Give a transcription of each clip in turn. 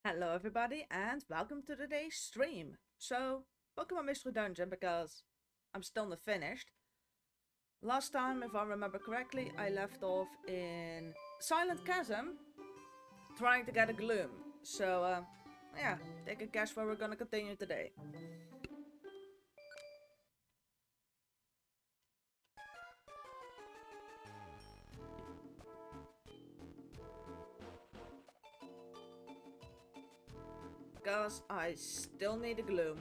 Hello everybody and welcome to today's stream. So, Pokemon Mystery Dungeon because I'm still not finished. Last time, if I remember correctly, I left off in Silent Chasm trying to get a Gloom. So, yeah, take a guess where we're gonna continue today. Because I still need a Gloom.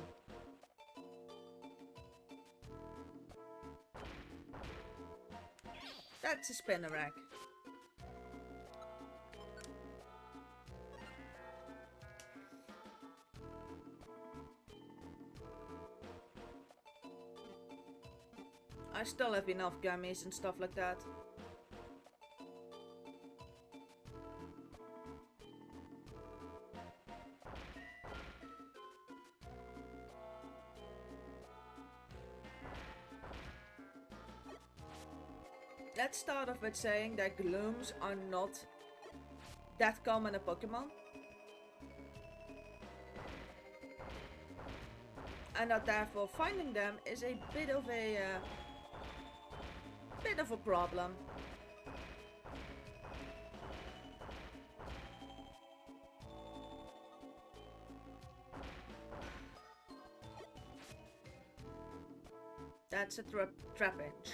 That's a Spinnerack. I still have enough gummies and stuff like that. Let's start off with saying that Glooms are not that common in Pokemon. And that therefore finding them is a bit of a problem. That's a trap-inch.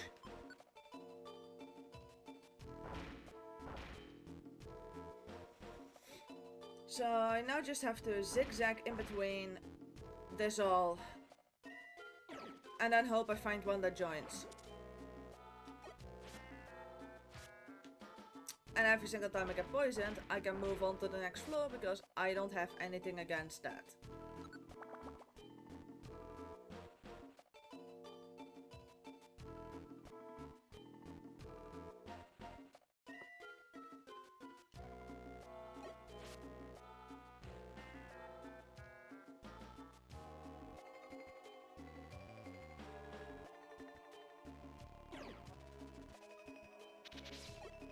So I now just have to zigzag in between this all. And then hope I find one that joins. And every single time I get poisoned, I can move on to the next floor because I don't have anything against that.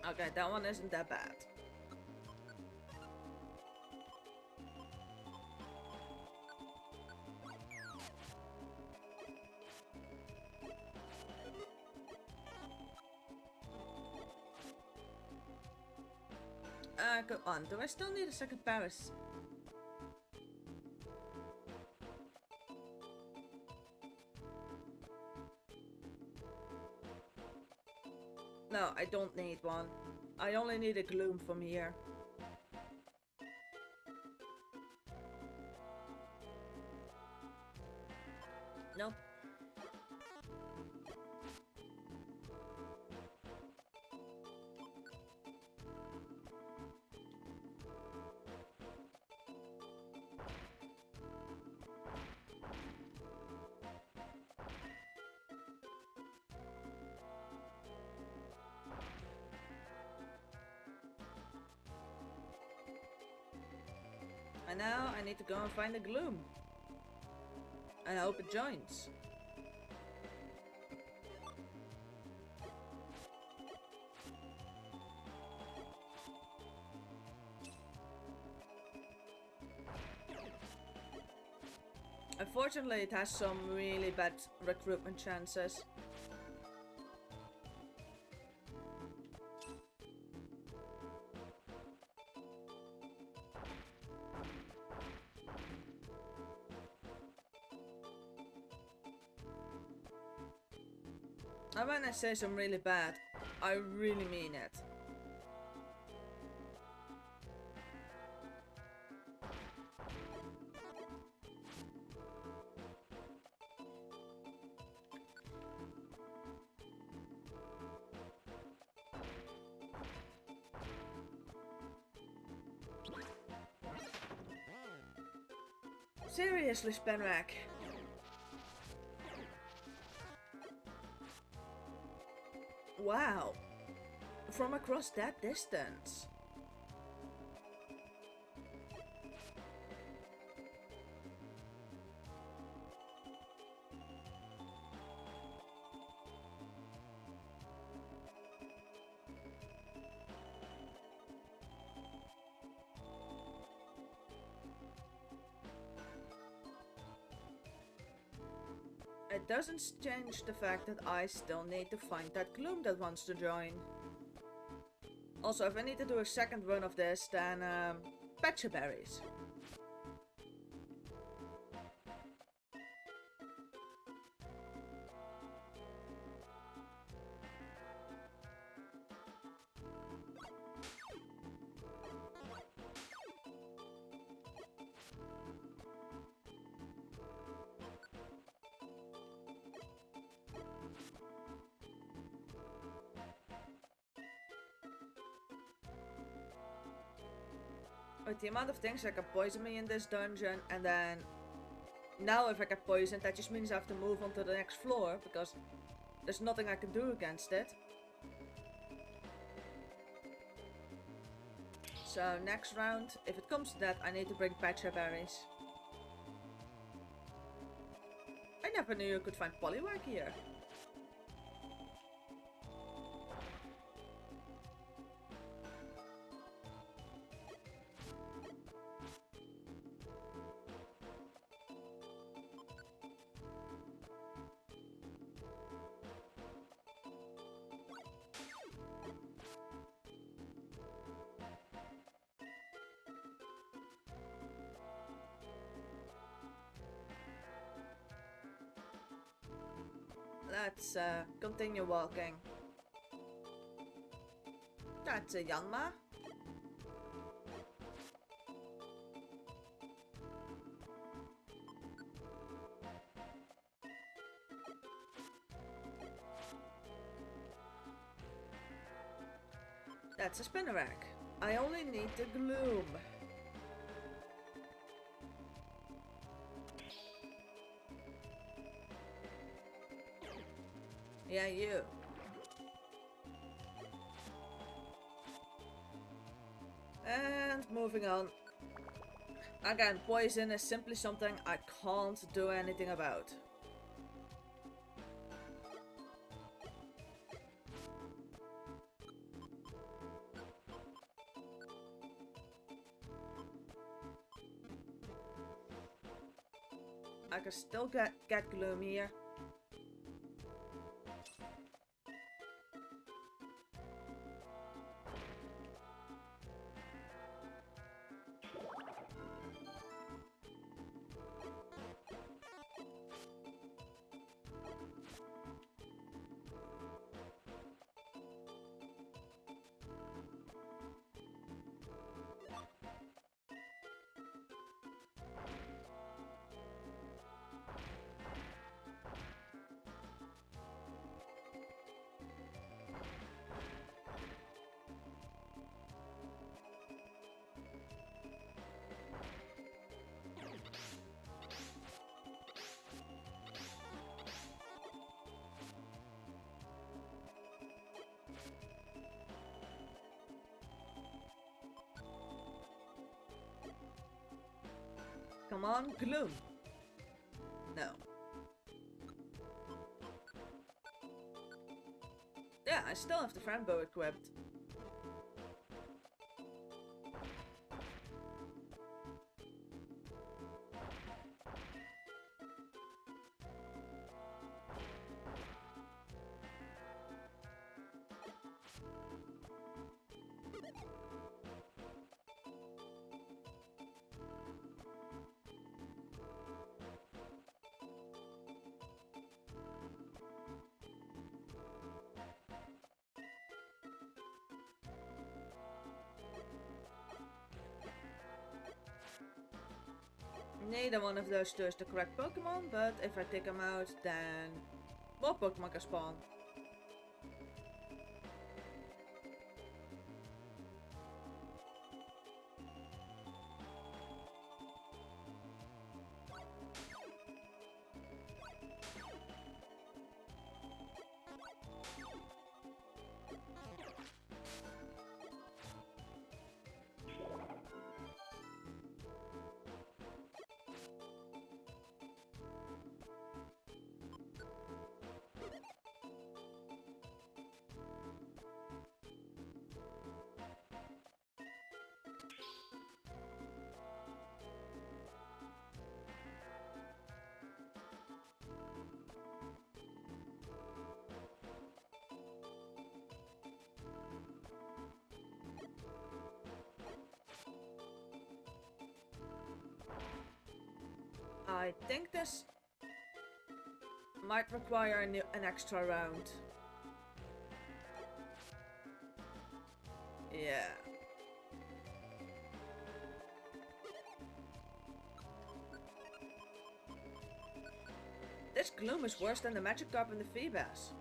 Okay, that one isn't that bad. Go on. Do I still need a second Paris? No, I don't need one. I only need a Gloom from here. Nope. And now I need to go and find the Gloom. And I hope it joins. Unfortunately, it has some really bad recruitment chances. And when I say some really bad, I really mean it. Seriously, Spenrack. Wow. From across that distance. it doesn't change the fact that I still need to find that gloom that wants to join. Also, if I need to do a second run of this, then patcha berries. With the amount of things that can poison me in this dungeon, and then now if I get poisoned, that just means I have to move on to the next floor, because there's nothing I can do against it. So next round, if it comes to that, I need to bring patcha berries. I never knew you could find Poliwag here. Let's continue walking. That's a Yanma. That's a Spinnerack. I only need the gloom. Yeah, you. And moving on. Again, poison is simply something I can't do anything about. I can still get gloom here. Come on, gloom. No. Yeah, I still have the friend bow equipped. Neither one of those two is the correct Pokemon, but if I take them out, then more Pokemon can spawn. I think this might require an extra round. Yeah. This gloom is worse than the Magikarp and the Feebas.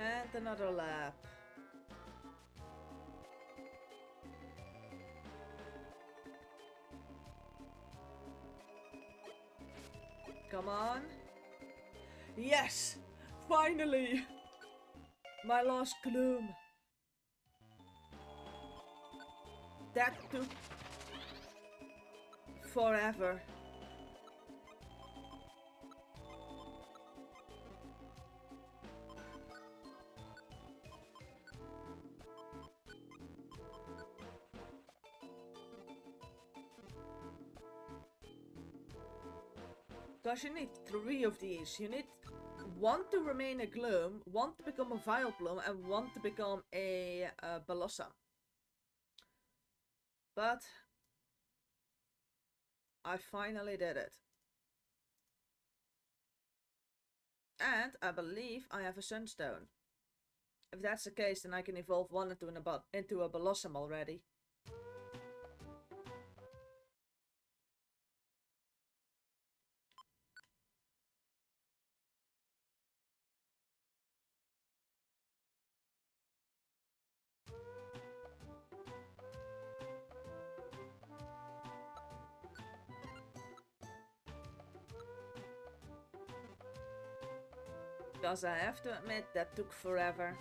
And another lap. Come on. Yes! Finally! My last gloom. That took forever. Because you need 3 of these. You need 1 to remain a Gloom, 1 to become a Vileplume, and 1 to become a Blossom. But I finally did it. And I believe I have a Sunstone. If that's the case, then I can evolve 1 into a Blossom already. Because I have to admit, that took forever.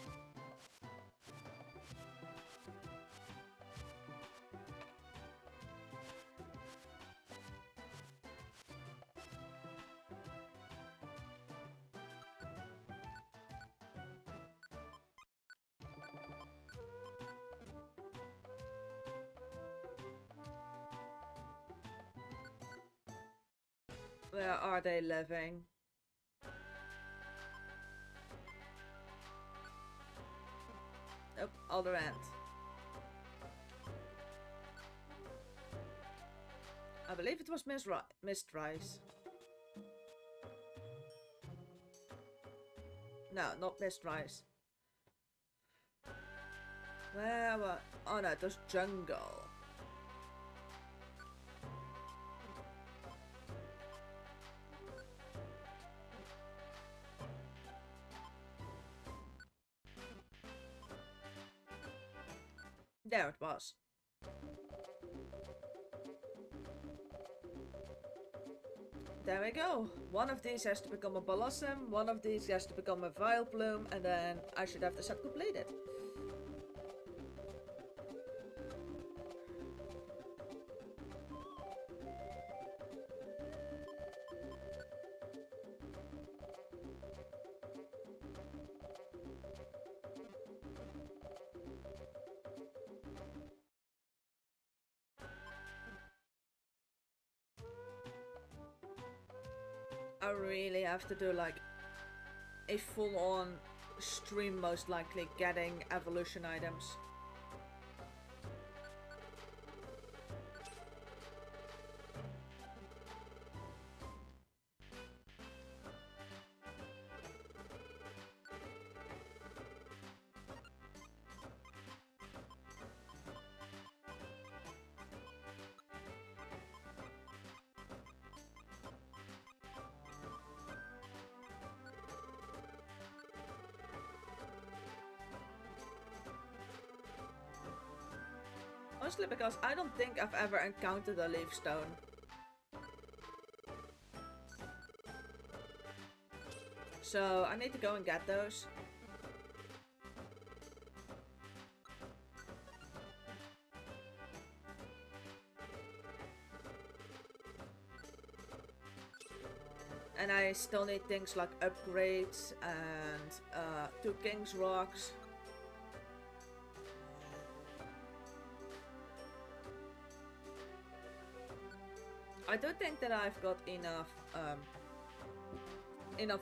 Where are they living? Oh, other end. I believe it was Mistrise. No, not Mistrise. Where what? Oh no, it was Jungle. There it was. There we go. One of these has to become a Blossom, one of these has to become a Vileplume, and then I should have the set completed. I really have to do like a full-on stream, most likely, getting evolution items. Mostly because I don't think I've ever encountered a leaf stone. So I need to go and get those. And I still need things like upgrades and 2 King's Rocks. I do think that I've got enough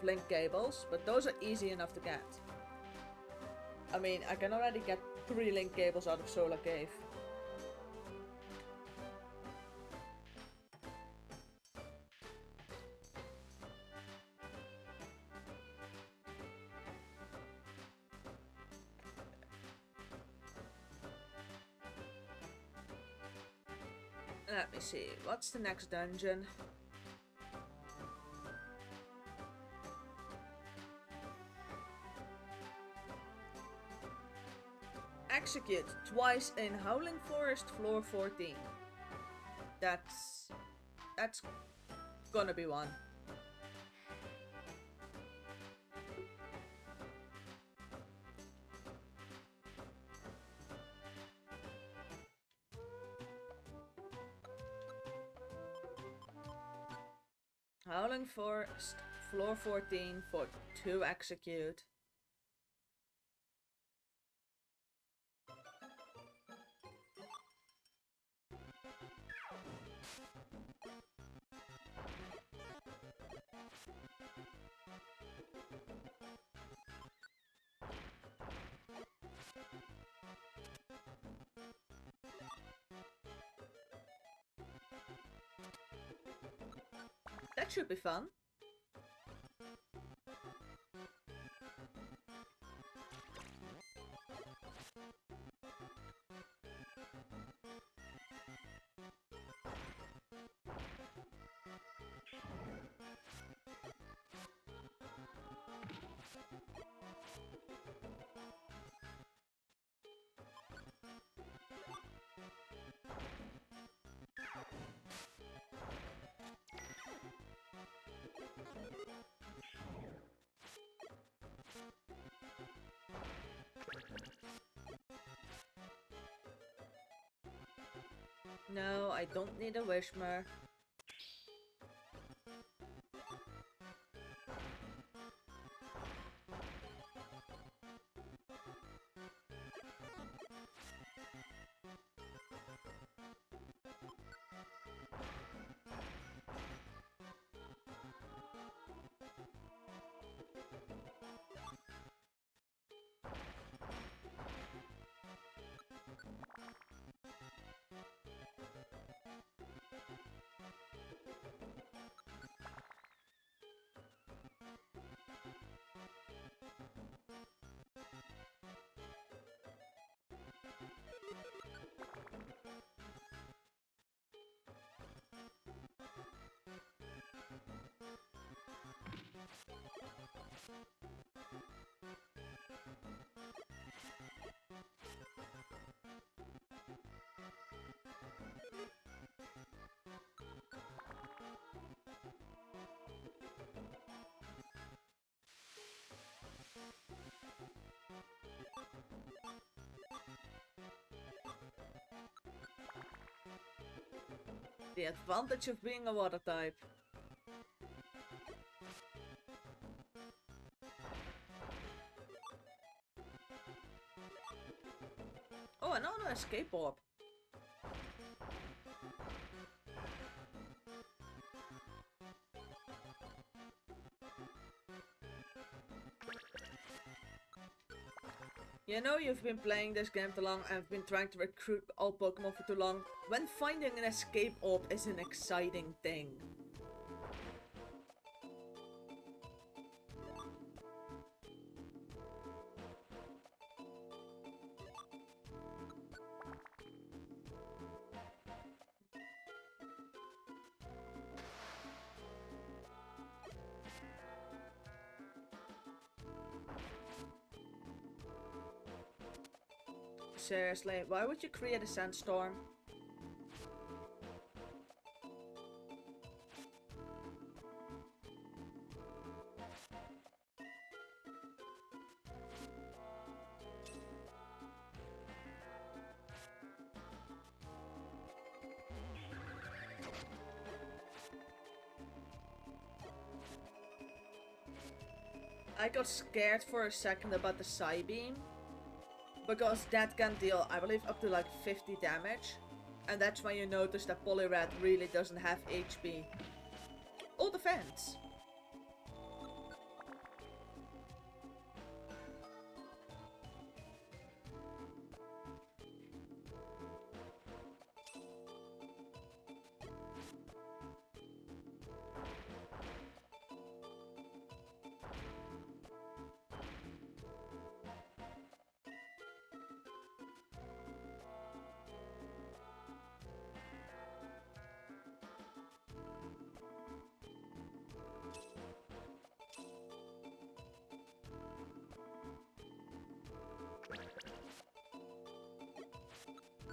link cables, but those are easy enough to get. I mean, I can already get 3 link cables out of Solar Cave. Let me see, what's the next dungeon? Execute twice in Howling Forest, floor 14. That's gonna be one. Howling Forest, floor 14 for 2 execute. That should be fun. No, I don't need a Wishmer. The advantage of being a water type. Oh, another escape orb. You know you've been playing this game too long and been trying to recruit all Pokemon for too long, when finding an escape orb is an exciting thing. seriously, why would you create a sandstorm? I got scared for a second about the Psy Beam, because that can deal, I believe, up to like 50 damage. And that's when you notice that Poliwrath really doesn't have HP. Or defense.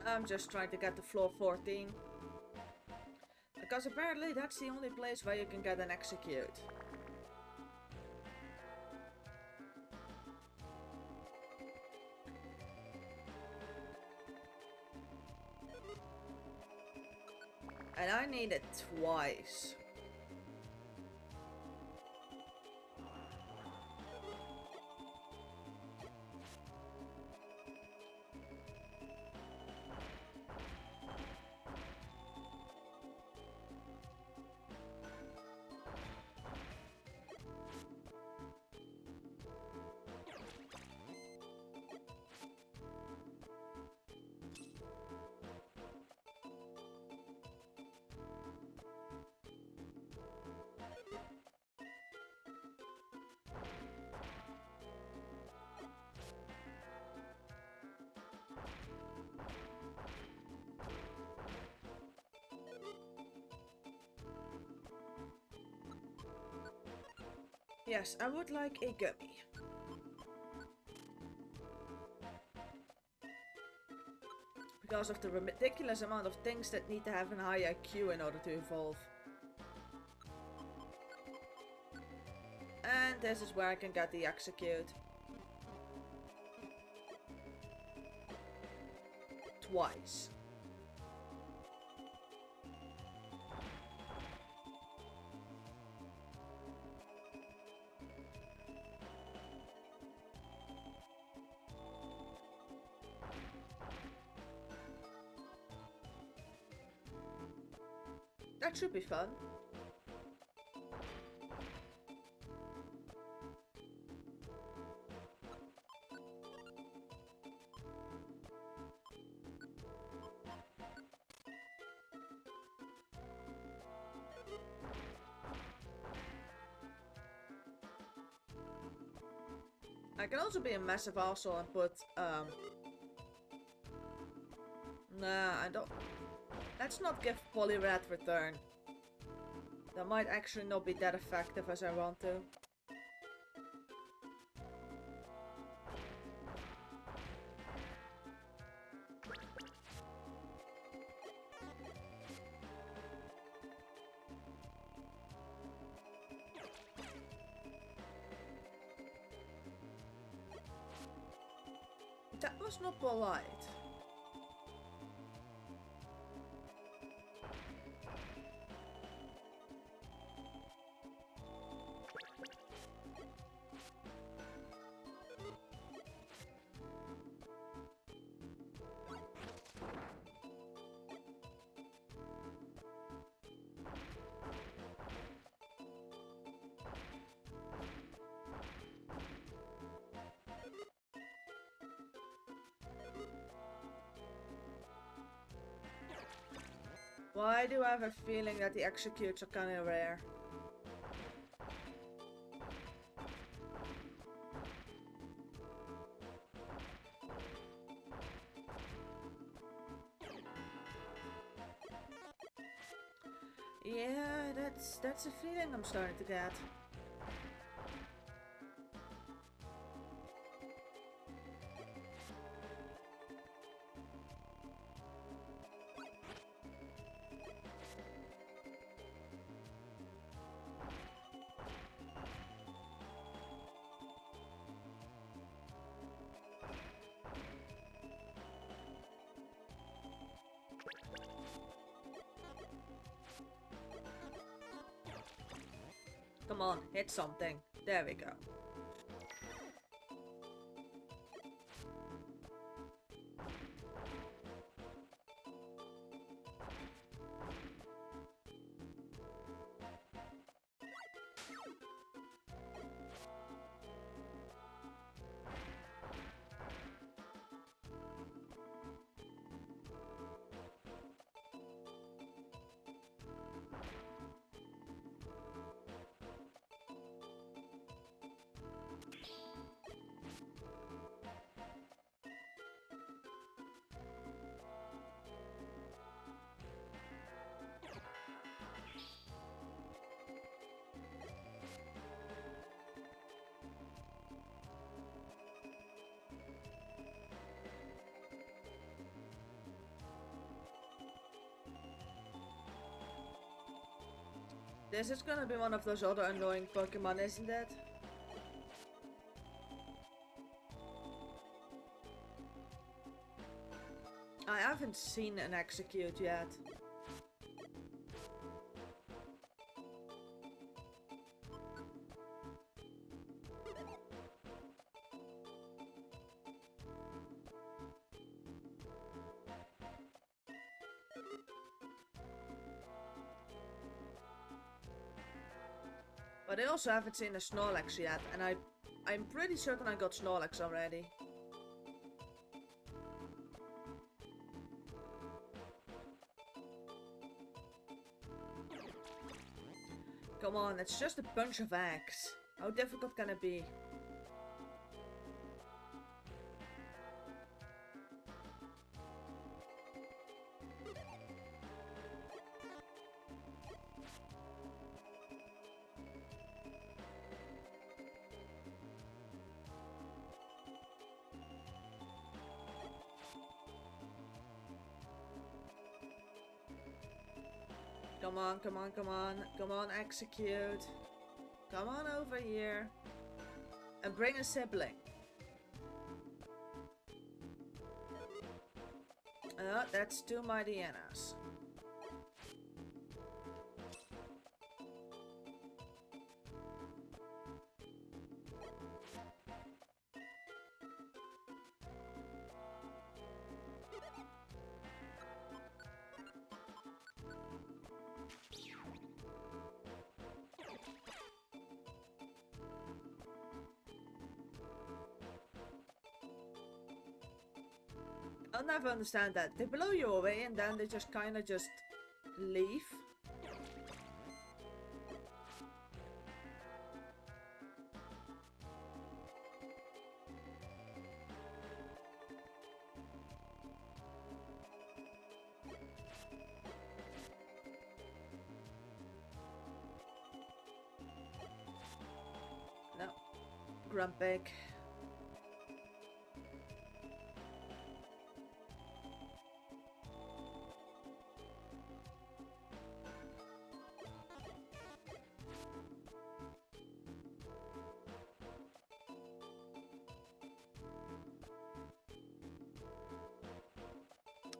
I'm just trying to get to floor 14. Because apparently that's the only place where you can get an execute. And I need it twice. Yes, I would like a gummy. Because of the ridiculous amount of things that need to have an high IQ in order to evolve. And this is where I can get the execute. Twice. That should be fun. I can also be a massive arsehole and put, nah, I don't... Let's not give Poliwrath return. That might actually not be that effective as I want to. That was not polite. Why do I have a feeling that the executes are kinda rare? Yeah, that's a feeling I'm starting to get. Come on, hit something. There we go. This is gonna be one of those other annoying Pokemon, isn't it? I haven't seen an Execute yet. But I also haven't seen a Snorlax yet, and I'm pretty certain I got Snorlax already. Come on, it's just a bunch of eggs. How difficult can it be? Come on, come on, come on. Come on, Execute. Come on over here. And bring a sibling. That's two mighty Hyenas. I'll never understand that. They blow you away and then they just kinda just leave. No. Grumpig.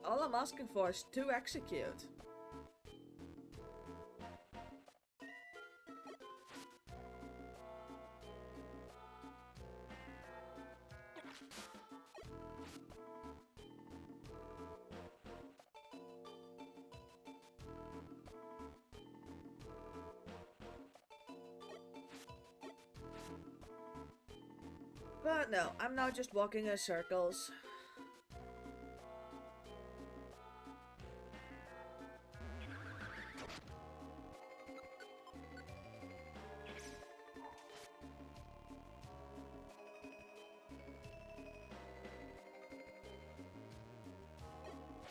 All I'm asking for is to Execute. But no, I'm now just walking in circles.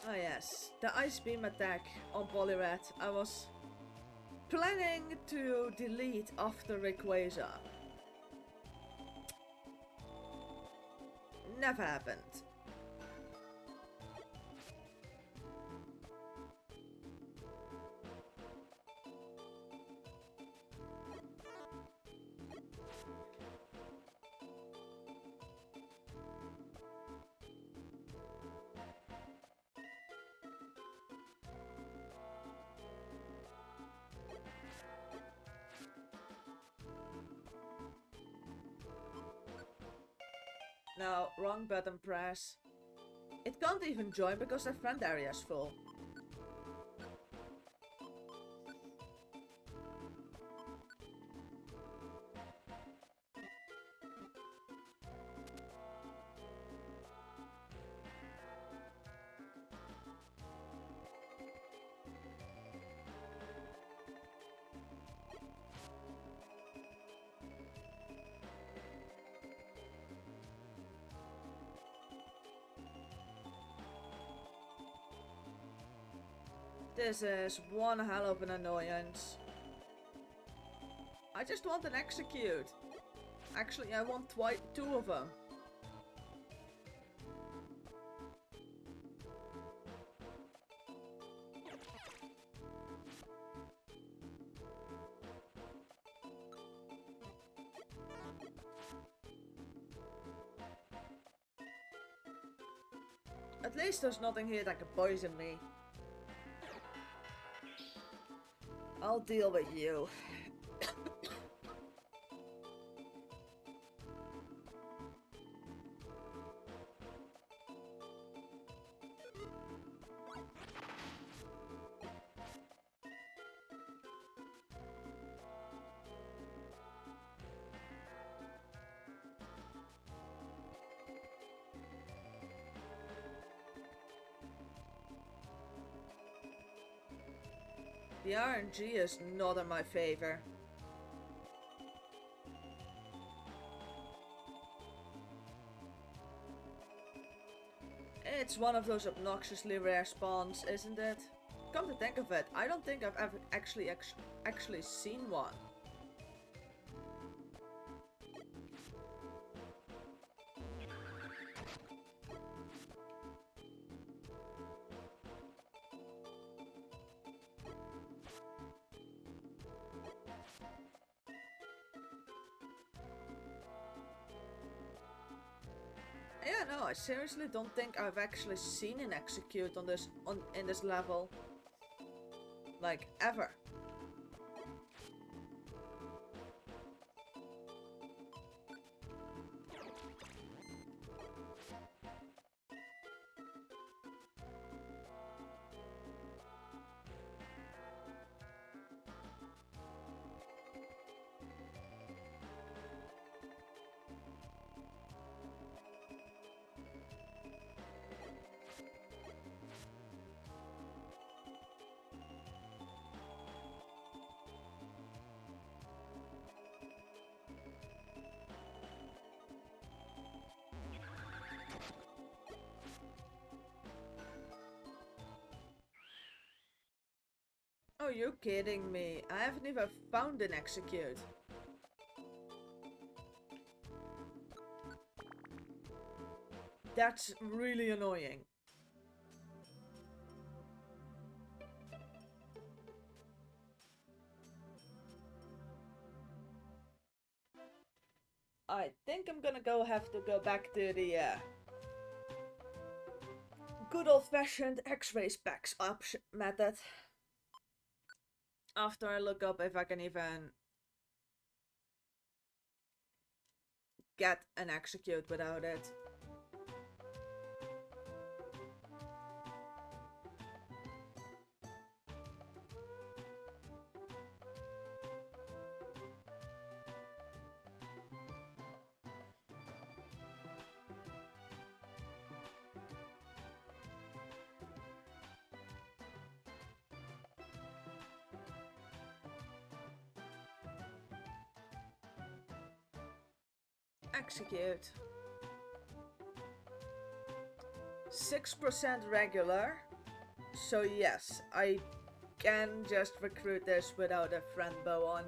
Oh yes, the Ice Beam attack on Poliwrath. I was planning to delete after Rayquaza. Never happened. No, wrong button press. It can't even join because their friend area is full. This is one hell of an annoyance. I just want an execute. Actually, I want two of them. At least there's nothing here that can poison me. I'll deal with you. The RNG is not in my favor. It's one of those obnoxiously rare spawns, isn't it? Come to think of it, I don't think I've ever actually seen one. Yeah, no, I seriously don't think I've actually seen an execute in this level. Like, ever. Oh, you're kidding me. I haven't even found an execute. That's really annoying. I think I'm gonna have to go back to the good old-fashioned X-ray specs option method. After I look up if I can even get an execute without it. Execute. 6% regular. So yes, I can just recruit this without a friend bow on.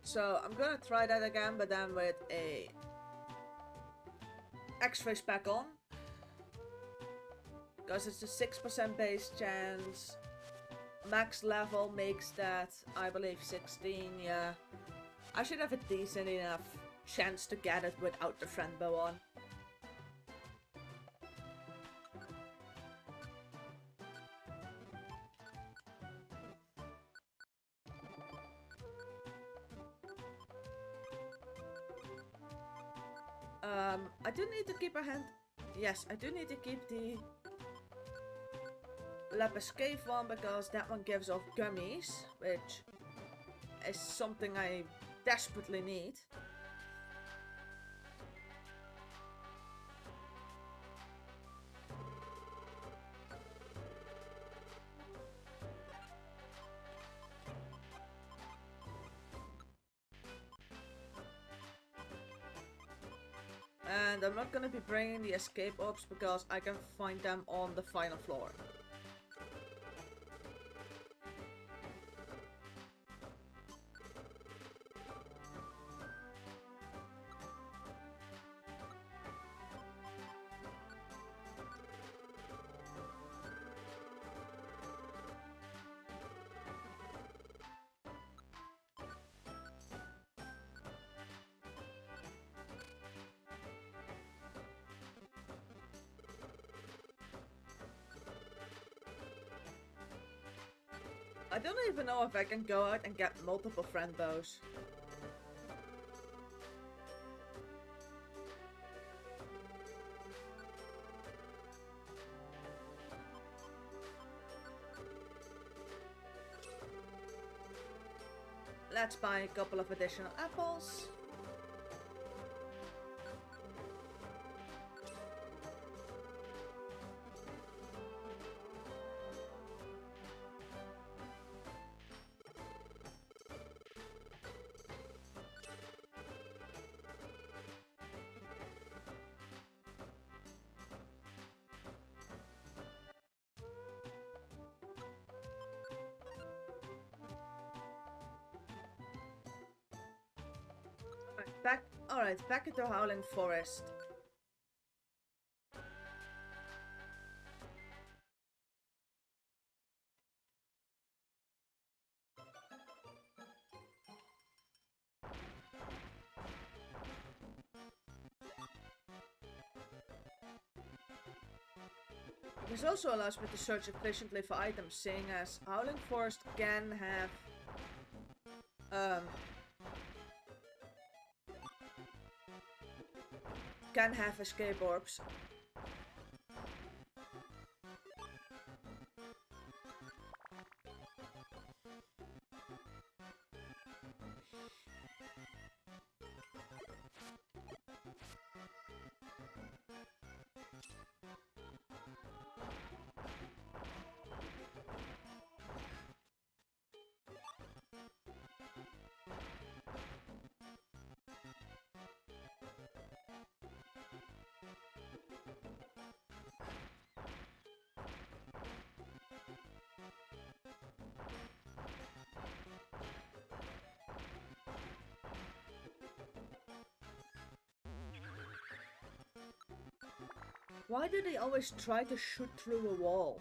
So I'm gonna try that again, but then with a X-ray spec on. Because it's a 6% base chance. Max level makes that, I believe, 16, yeah. I should have a decent enough chance to get it without the friend bow on. I do need to keep a hand. Yes, I do need to keep the Lapis Cave one because that one gives off gummies, which is something I desperately need. And I'm not gonna be bringing the escape orbs because I can find them on the final floor. I don't even know if I can go out and get multiple friend bows. Let's buy a couple of additional apples. Alright, back into Howling Forest. This also allows me to search efficiently for items, seeing as Howling Forest can have escape orbs. Why do they always try to shoot through a wall?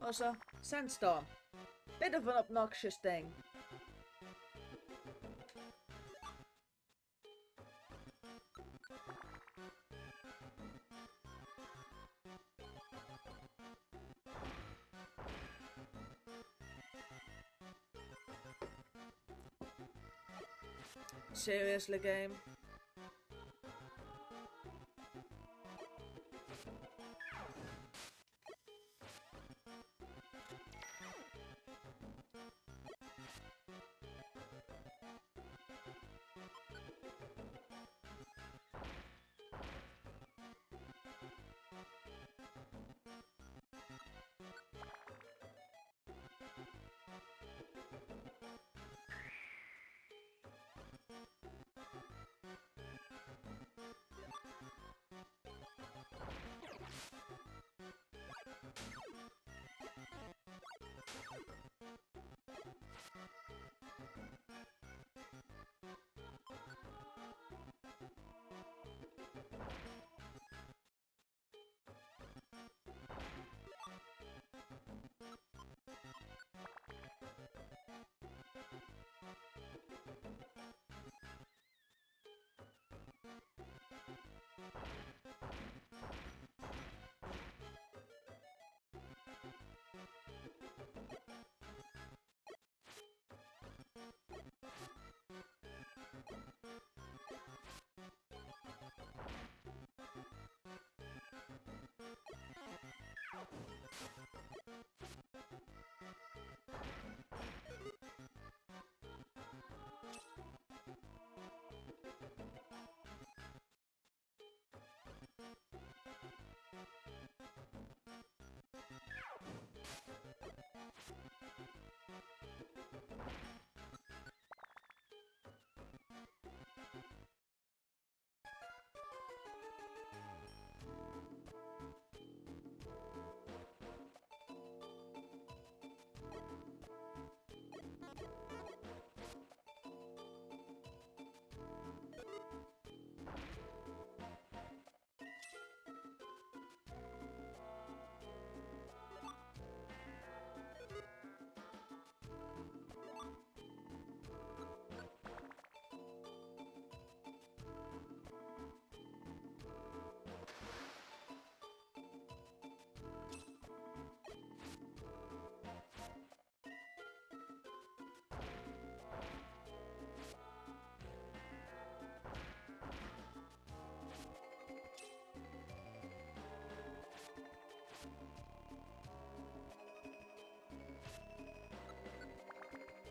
Also, Sandstorm. Bit of an obnoxious thing. Seriously, game?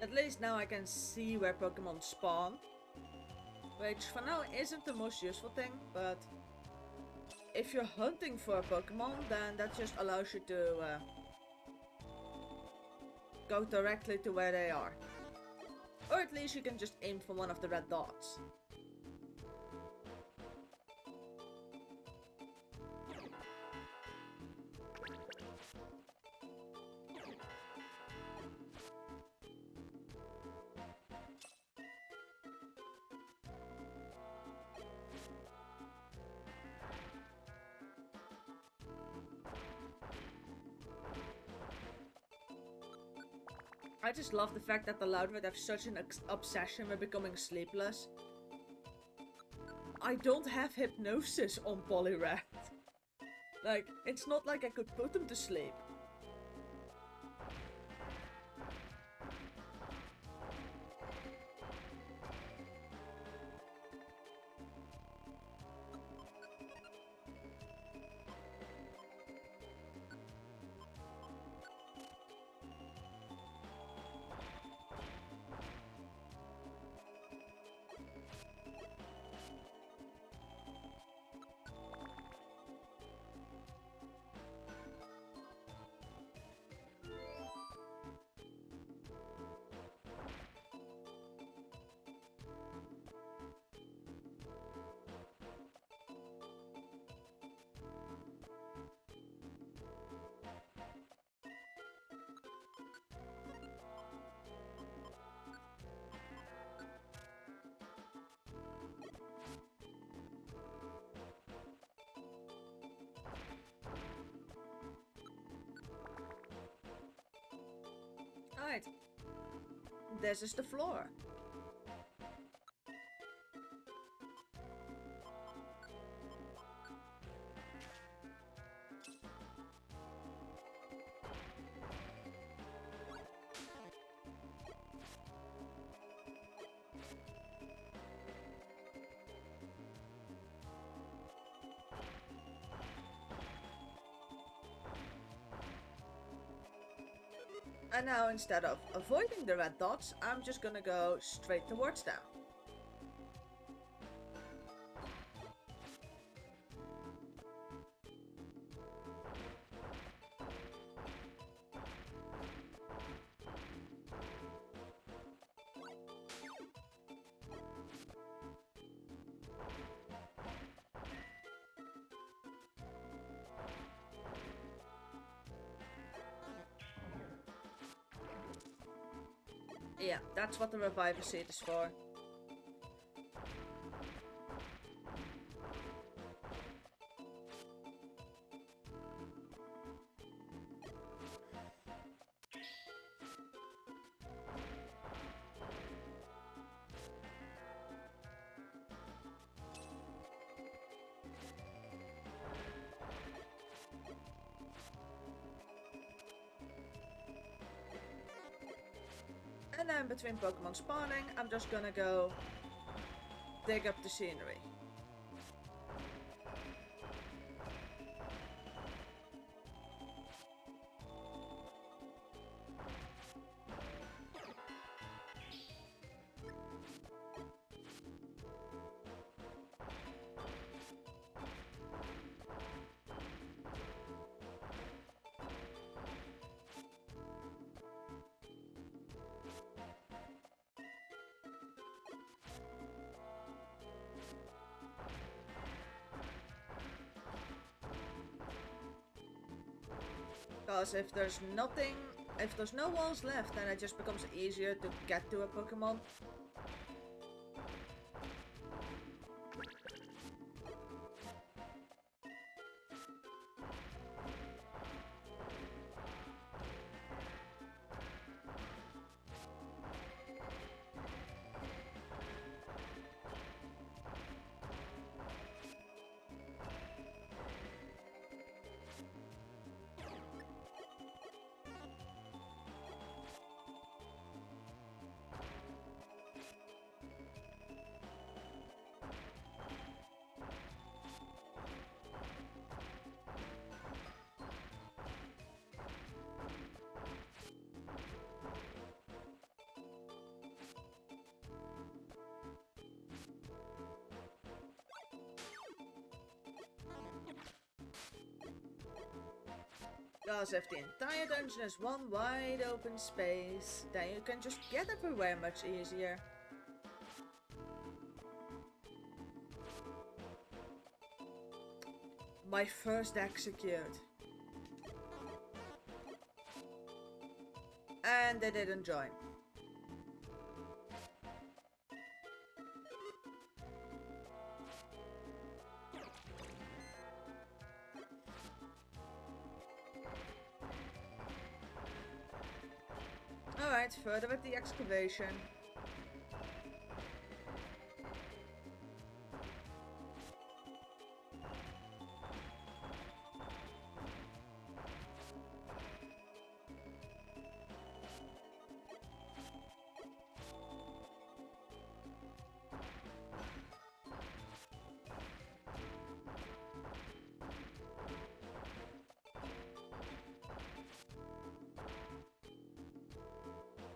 At least now I can see where Pokemon spawn. Which for now isn't the most useful thing, but if you're hunting for a Pokemon, then that just allows you to go directly to where they are. Or at least you can just aim for one of the red dots. I just love the fact that the Loudred have such an obsession with becoming sleepless. I don't have hypnosis on Poliwrath. Like, it's not like I could put him to sleep. Alright. This is the floor. And now instead of avoiding the red dots, I'm just gonna go straight towards them. Yeah, that's what the reviver seed is for. And then between Pokemon spawning, I'm just gonna go dig up the scenery. Because if there's no walls left, then it just becomes easier to get to a Pokemon. Because if the entire dungeon is one wide open space, then you can just get everywhere much easier. My first execute. And they didn't join. Alright, further with the excavation.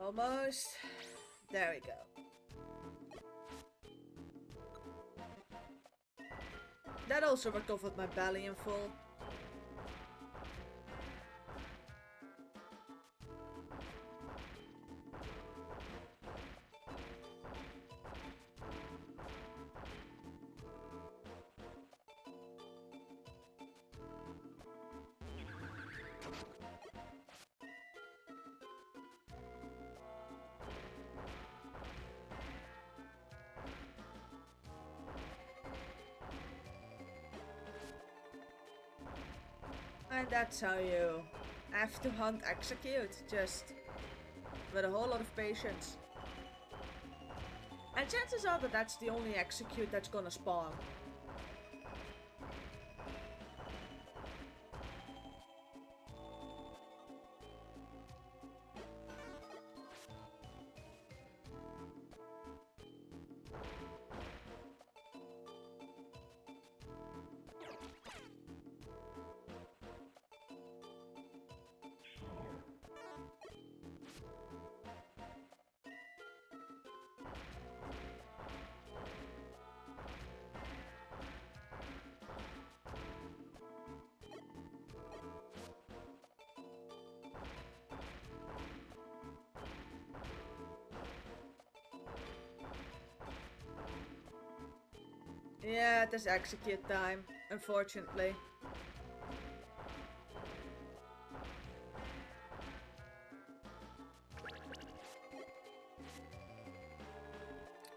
Almost. There we go. That also recovered my belly in full. And that's how you have to hunt execute, just with a whole lot of patience. And chances are that that's the only execute that's gonna spawn. Yeah, it is execute time, unfortunately.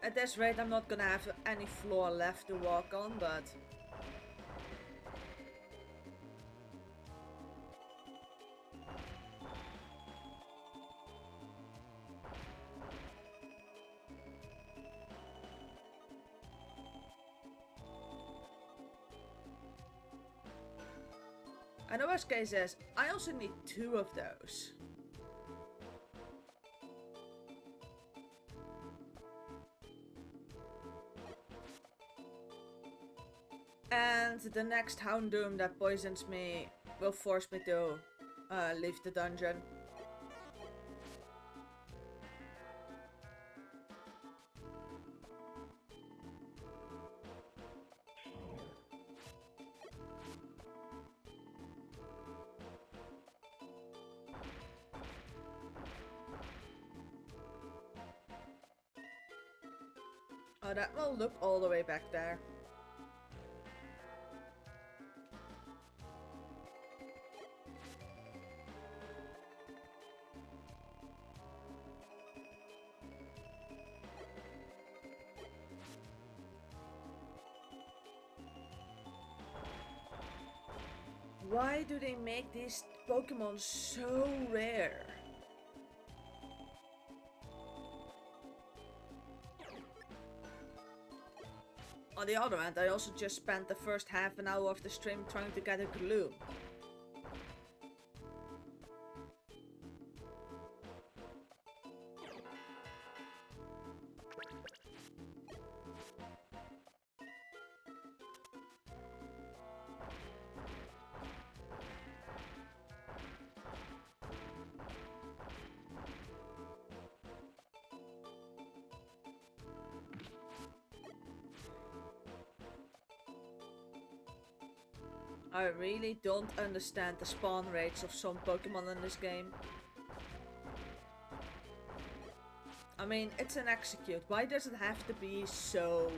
At this rate, I'm not gonna have any floor left to walk on, but... And the worst case is, I also need 2 of those. And the next Houndoom that poisons me will force me to leave the dungeon. Oh, that will look all the way back there. Why do they make these Pokémon so rare? On the other hand, I also just spent the first half an hour of the stream trying to get a Gloom. I really don't understand the spawn rates of some Pokemon in this game. I mean, it's an Execute. Why does it have to be so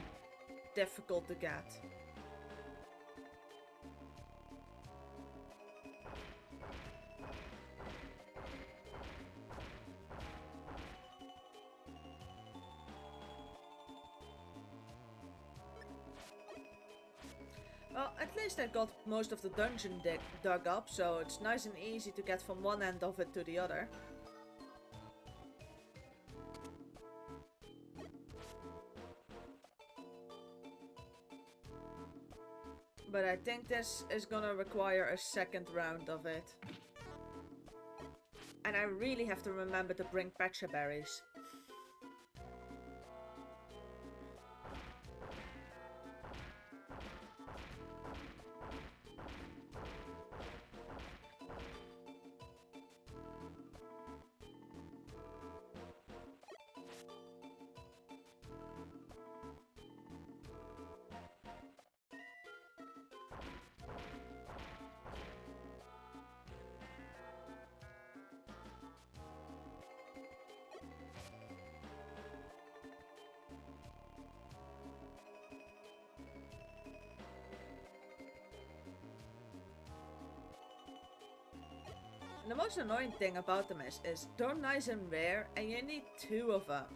difficult to get? Well, at least I got most of the dungeon dug up, so it's nice and easy to get from one end of it to the other. But I think this is gonna require a second round of it. And I really have to remember to bring Patcha Berries. And the most annoying thing about them is they're nice and rare and you need 2 of them.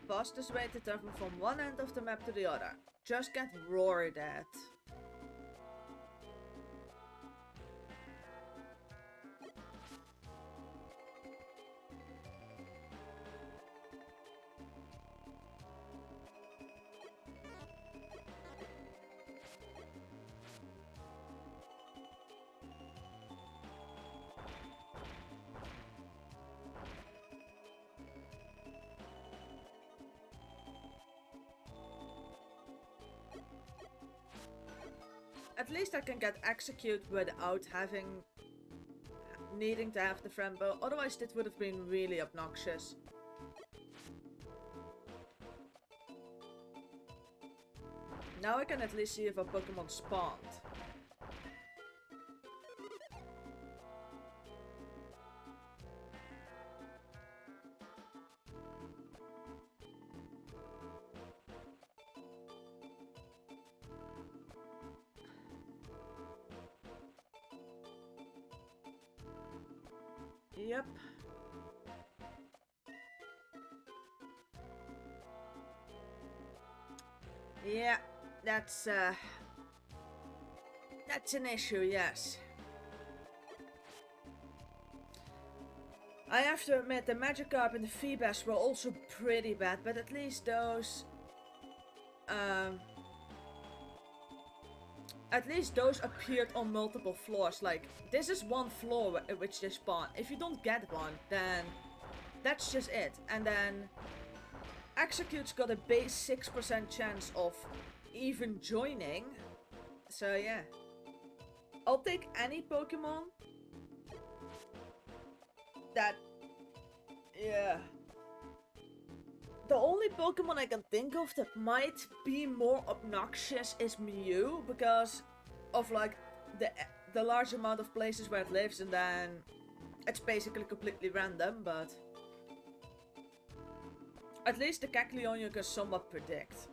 Fastest way to travel from one end of the map to the other. Just get roared at. At least I can get Execute without needing to have the friend bow, otherwise it would have been really obnoxious. Now I can at least see if a Pokemon spawned. Yep. Yeah, that's an issue, yes. I have to admit, the Magikarp and the Feebas were also pretty bad, but at least those appeared on multiple floors. Like, this is one floor at which they spawn. If you don't get one, then that's just it. And then Execute's got a base 6% chance of even joining. So yeah. I'll take any Pokemon that... yeah. The only Pokemon I can think of that might be more obnoxious is Mew, because of like the large amount of places where it lives, and then it's basically completely random, but at least the Kecleon you can somewhat predict.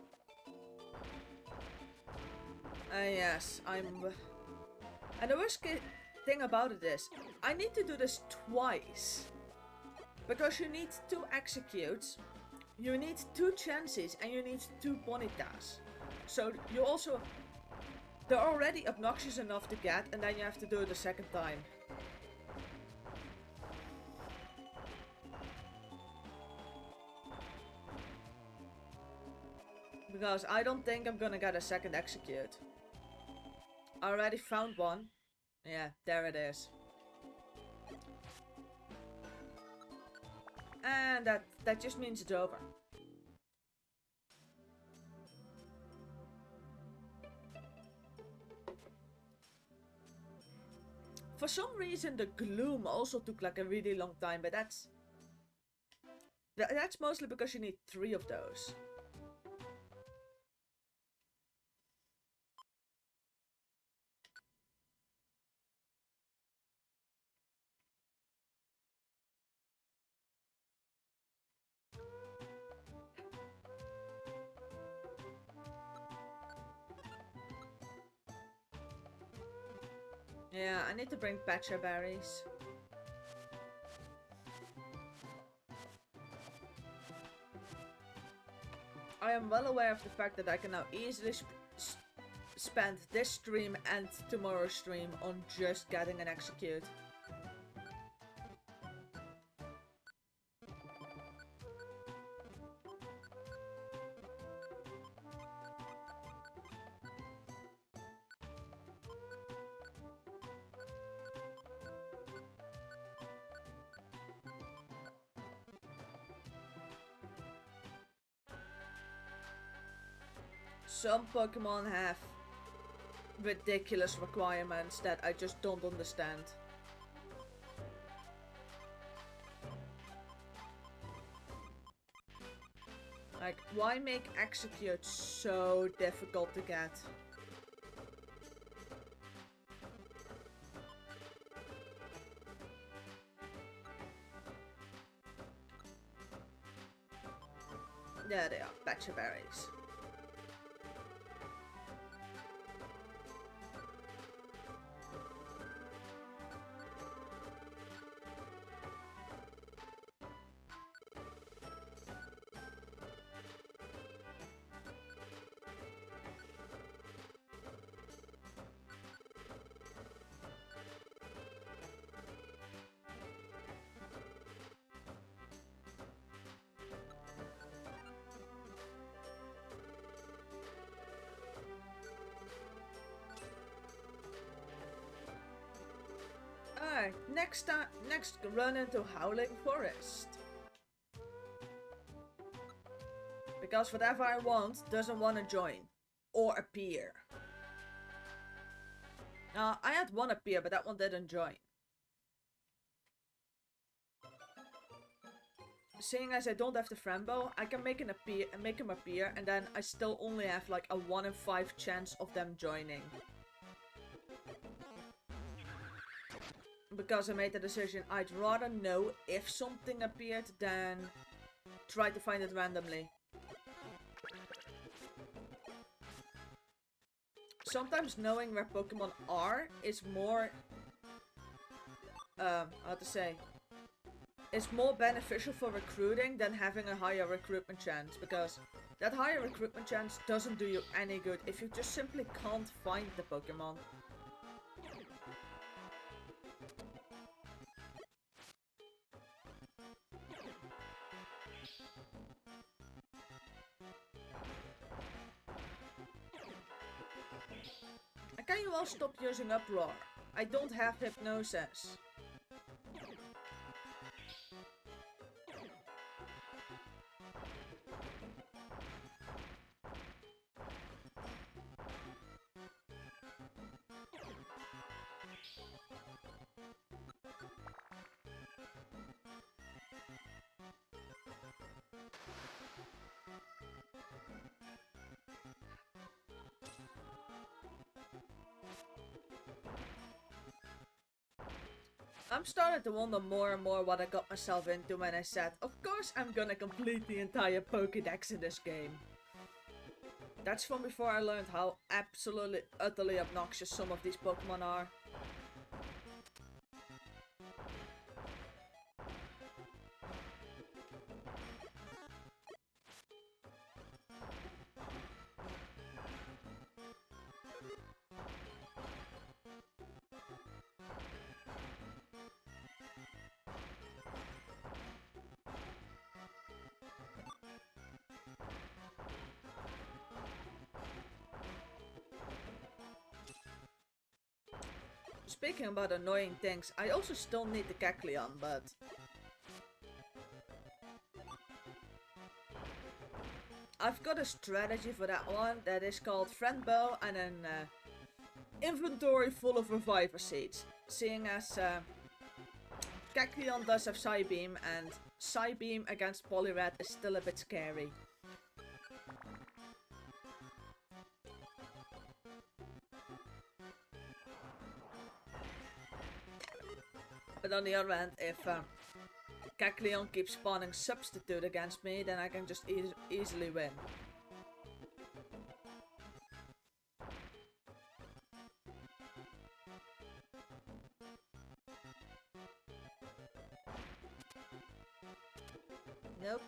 Yes, and the worst thing about it is, I need to do this twice. Because you need 2 Executes, you need 2 chances, and you need 2 Ponytas. So you also... they're already obnoxious enough to get, and then you have to do it a second time. Because I don't think I'm gonna get a second execute. I already found one. Yeah, there it is. And that just means it's over. For some reason the gloom also took like a really long time, but that's mostly because you need 3 of those. Yeah, I need to bring patcha berries. I am well aware of the fact that I can now easily spend this stream and tomorrow's stream on just getting an execute. Some Pokemon have ridiculous requirements that I just don't understand. Like, why make execute so difficult to get? There they are, patcha berries. Alright, next run into Howling Forest. Because whatever I want doesn't want to join. Or appear. I had one appear, but that one didn't join. Seeing as I don't have the Frambo, I can make him appear, and then I still only have like a 1 in 5 chance of them joining. Because I made the decision, I'd rather know if something appeared than try to find it randomly. Sometimes knowing where Pokemon are is more, how to say, it's more beneficial for recruiting than having a higher recruitment chance, because that higher recruitment chance doesn't do you any good if you just simply can't find the Pokemon. Can you all stop using Uproar? I don't have Hypnosis. I'm starting to wonder more and more what I got myself into when I said, of course I'm gonna complete the entire Pokédex in this game. That's from before I learned how absolutely, utterly obnoxious some of these Pokemon are. speaking about annoying things, I also still need the Kecleon, but... I've got a strategy for that one that is called Friend Bow and an inventory full of Reviver Seeds. Seeing as Kecleon does have Psybeam, and Psybeam against Poliwrath is still a bit scary. But on the other hand, if Kecleon keeps spawning Substitute against me, then I can just easily win. Nope.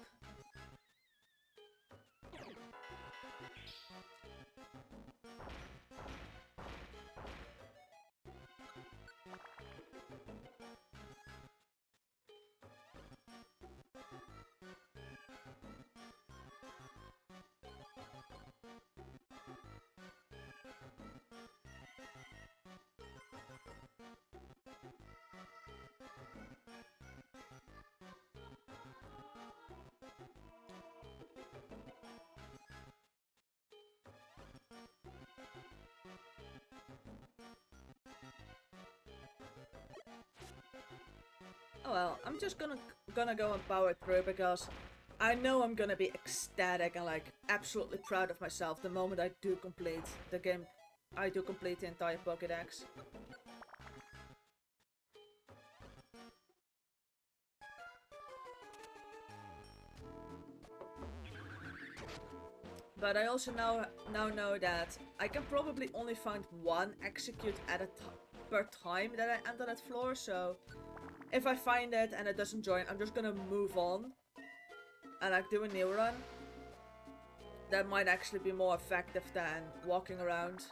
Oh well, I'm just gonna go and power through because I know I'm gonna be ecstatic and like absolutely proud of myself the moment I do complete the game. I do complete the entire Pokédex. But I also now know that I can probably only find one execute at per time that I enter that floor, so if I find it and it doesn't join, I'm just gonna move on and like do a new run. That might actually be more effective than walking around.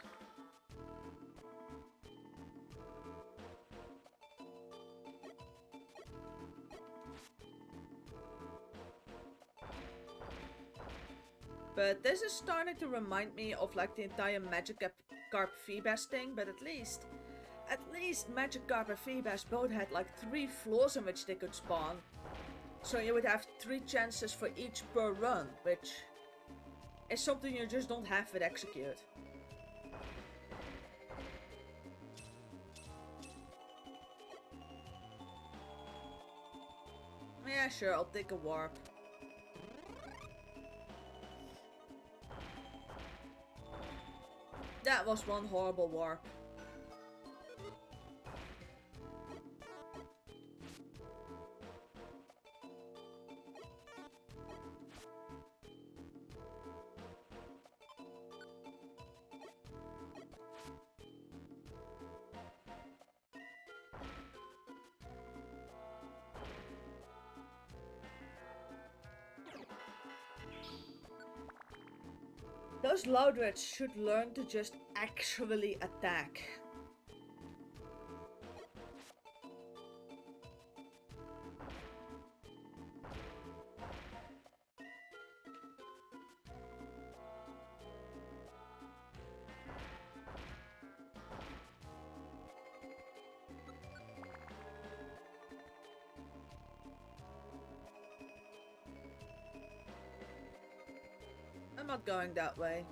But this is starting to remind me of like the entire Magikarp Feebas thing, but at least Magikarp and Feebas both had like 3 floors in which they could spawn. So you would have 3 chances for each per run, which is something you just don't have with Execute. Yeah, sure, I'll take a warp. That was one horrible warp. Those Loudreds should learn to just actually attack. I'm not going that way.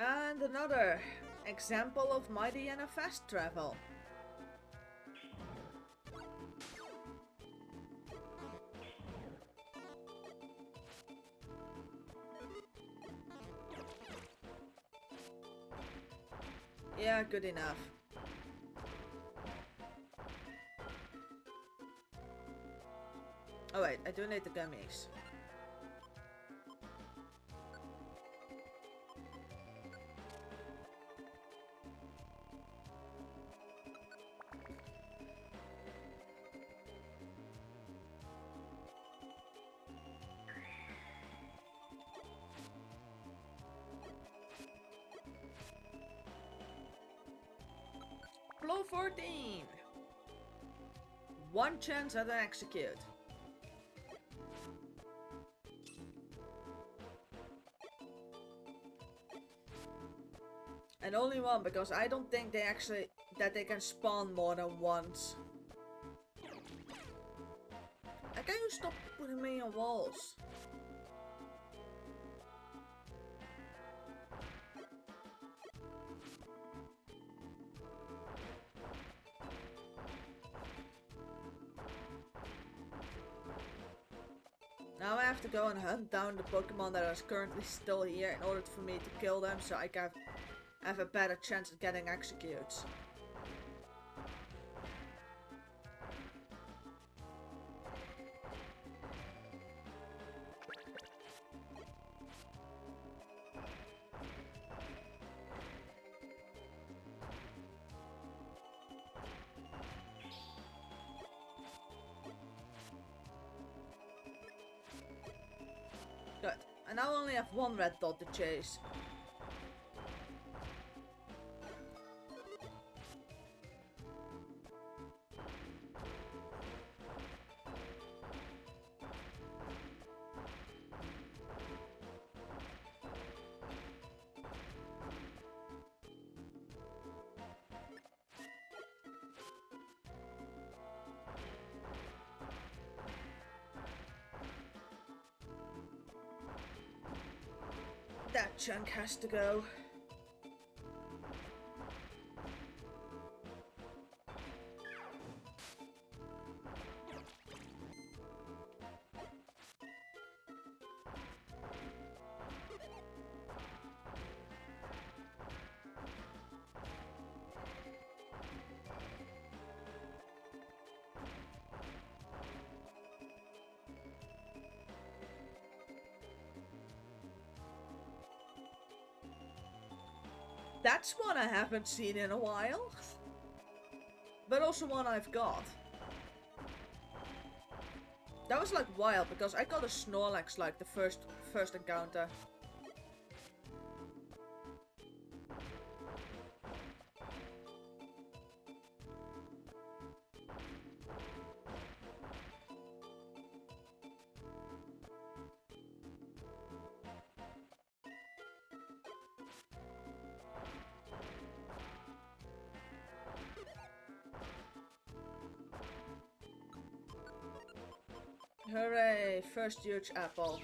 And another example of mighty and a fast travel. Yeah, good enough. Oh wait, I do need the gummies. floor 14. One chance at an execute. And only one, because I don't think they actually that they can spawn more than once. Can you stop putting me on walls? Now I have to go and hunt down the Pokemon that are currently still here in order for me to kill them so I can have a better chance at getting executes. Good. I now only have one red dot to chase. That chunk has to go. That's one I haven't seen in a while. But also one I've got. That was like wild because I got a Snorlax like the first encounter. Hooray, first huge apple.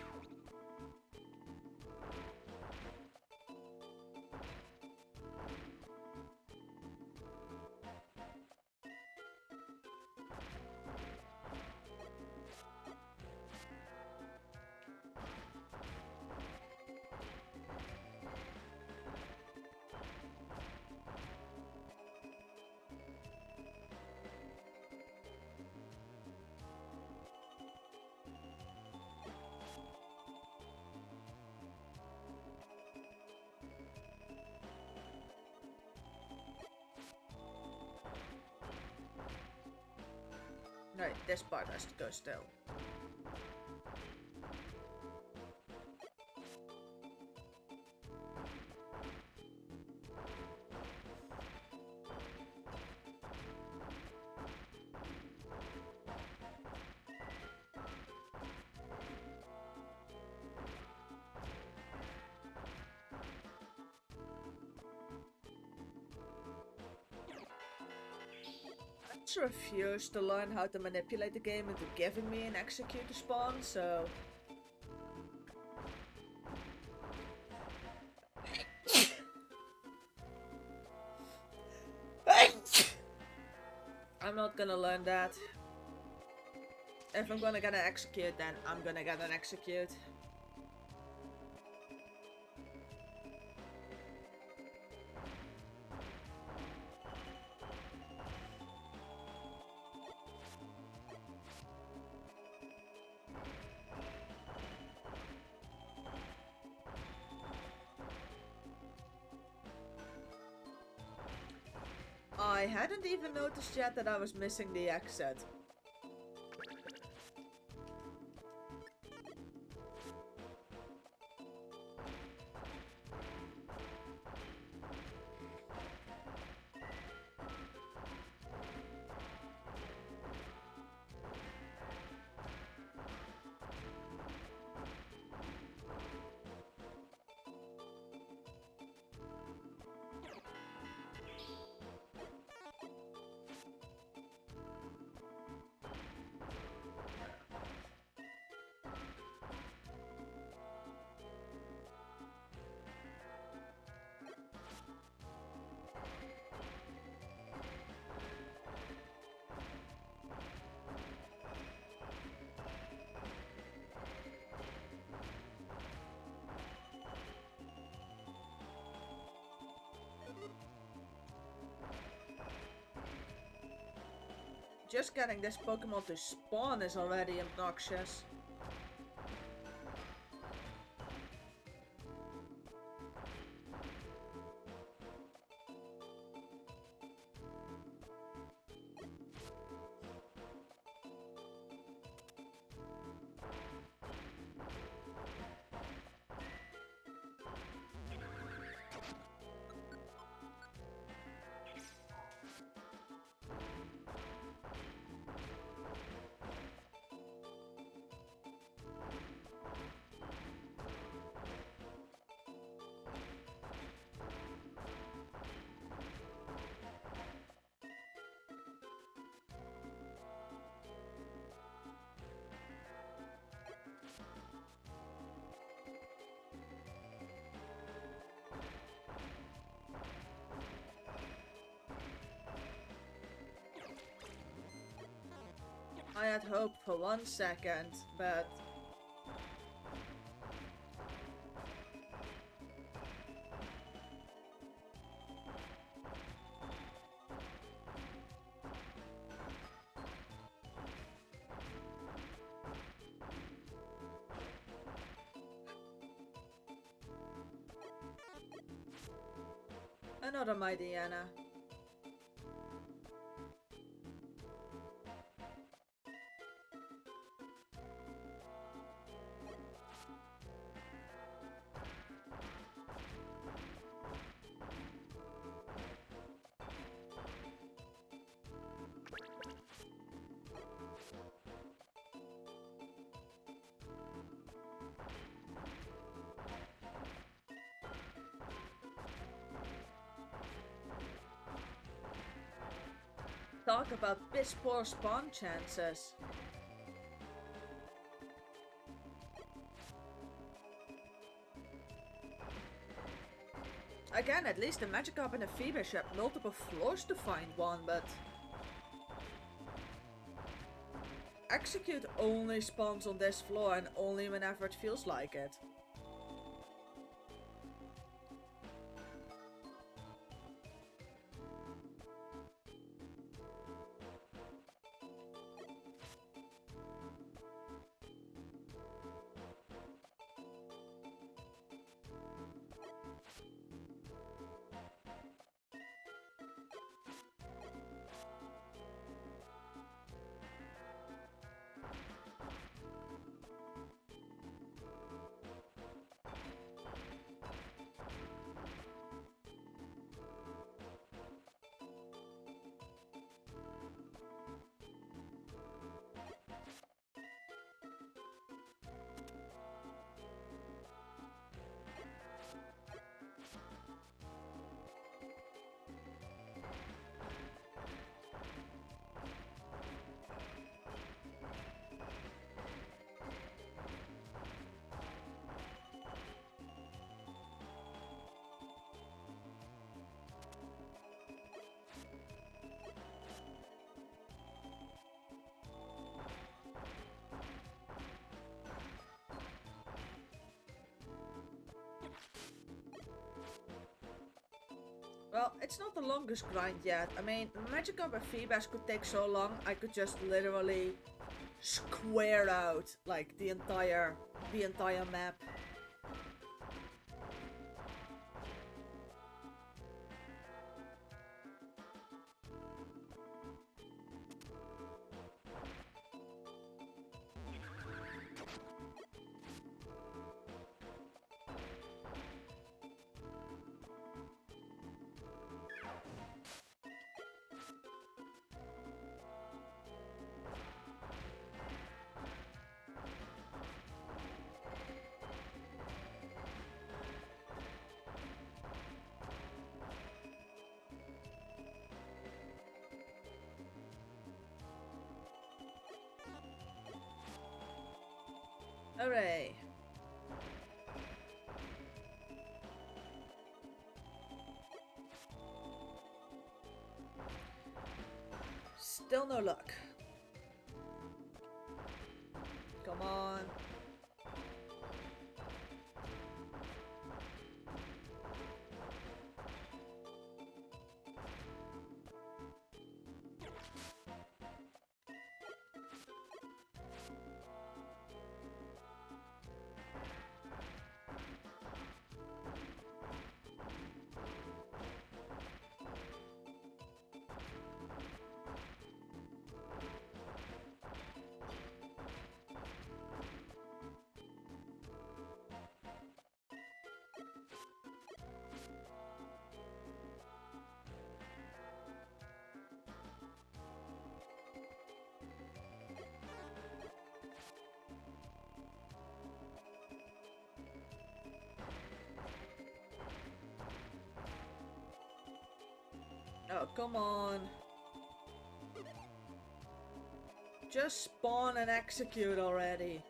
Right, this part has to go still. I refuse to learn how to manipulate the game into giving me an executor spawn, so... I'm not gonna learn that. If I'm gonna get an execute, then I'm gonna get an execute. I hadn't even noticed yet that I was missing the exit. just getting this Pokemon to spawn is already obnoxious. I had hoped for 1 second, but... Another Mighty Anna. Talk about piss poor spawn chances. Again, at least the Magikarp and the Phoebus have multiple floors to find one, but... Execute only spawns on this floor and only whenever it feels like it. Well, it's not the longest grind yet. I mean, Magikarp and Feebas could take so long, I could just literally square out like the entire map. Hooray! Still no luck. Come on. Oh, come on. Just spawn and execute already.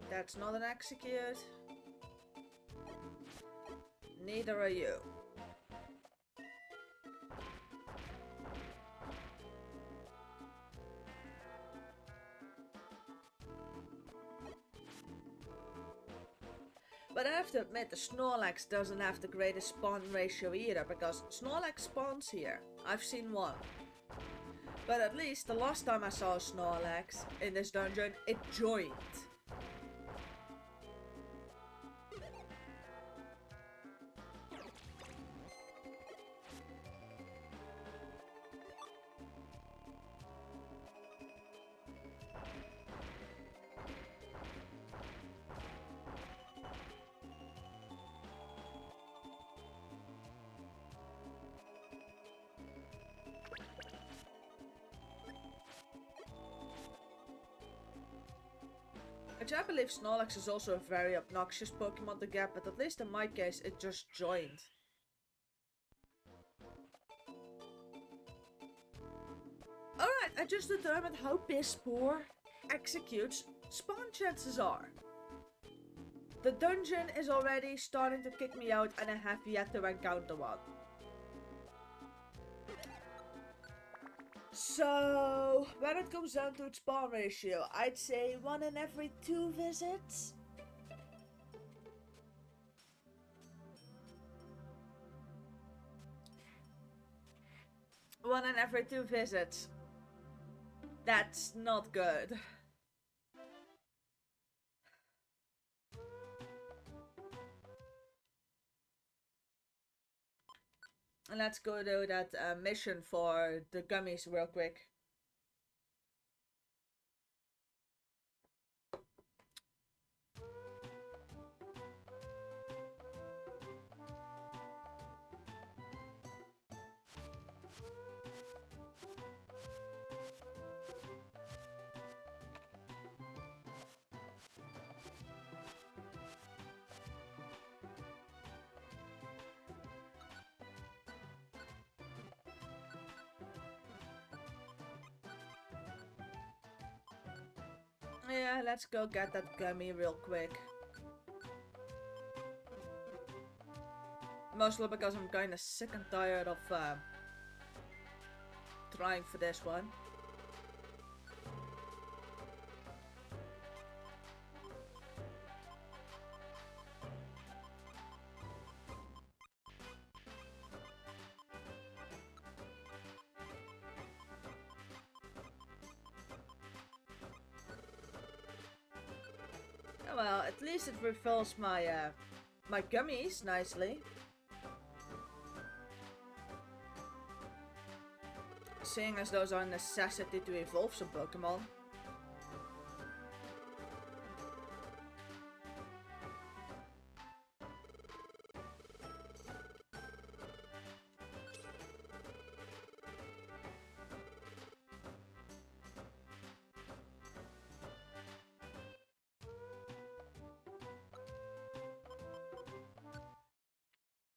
That's not an execute. Neither are you. But I have to admit, the Snorlax doesn't have the greatest spawn ratio either, because Snorlax spawns here. I've seen one. But at least the last time I saw a Snorlax in this dungeon, it joined. Which I believe Snorlax is also a very obnoxious Pokemon to get, but at least in my case it just joined. Alright, I just determined how piss poor executes spawn chances are. The dungeon is already starting to kick me out and I have yet to encounter one. So, when it comes down to its spawn ratio, I'd say 1 in every 2 visits. One in every 2 visits. That's not good. And let's go do that mission for the gummies real quick. Yeah, let's go get that gummy real quick. Mostly because I'm kinda sick and tired of trying for this one. Well, at least it refills my my gummies nicely. Seeing as those are a necessity to evolve some Pokemon.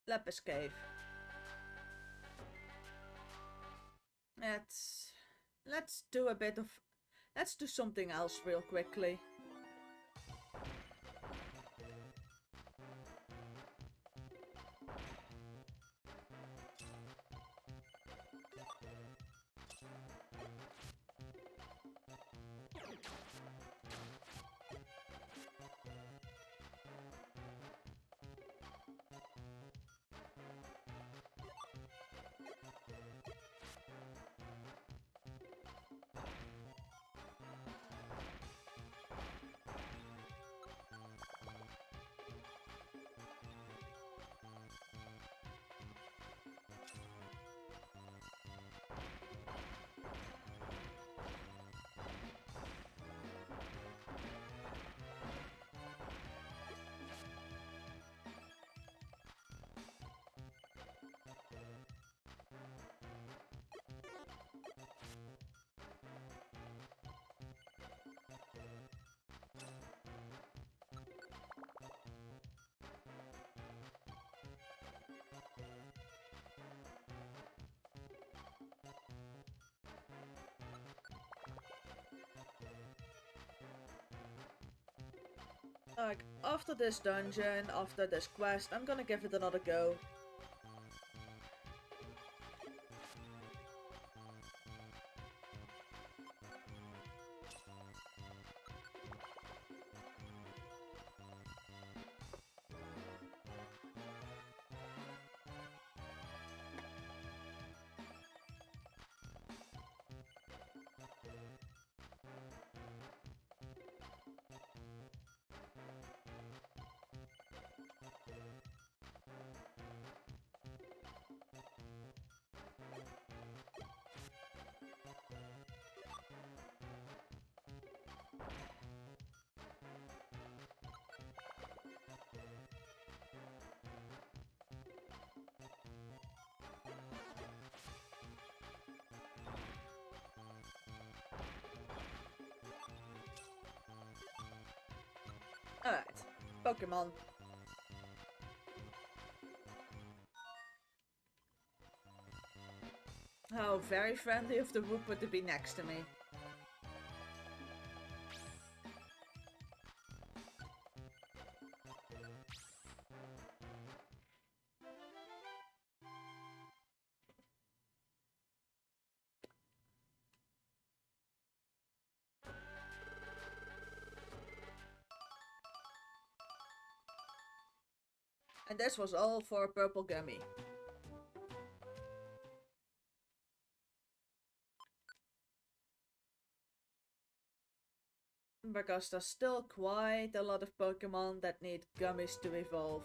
Lepus Cave. Let's do a bit of... Let's do something else real quickly. Like, after this dungeon, after this quest, I'm gonna give it another go. Alright, Pokemon. How very friendly of the Wooper to be next to me. And this was all for a purple gummy. Because there's still quite a lot of Pokemon that need gummies to evolve.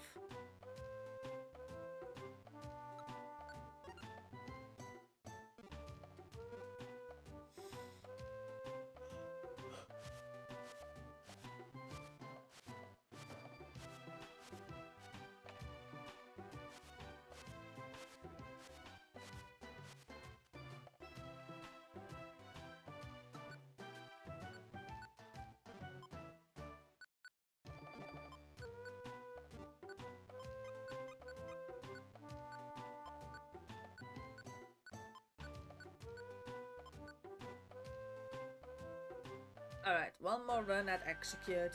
Alright, one more run at Execute.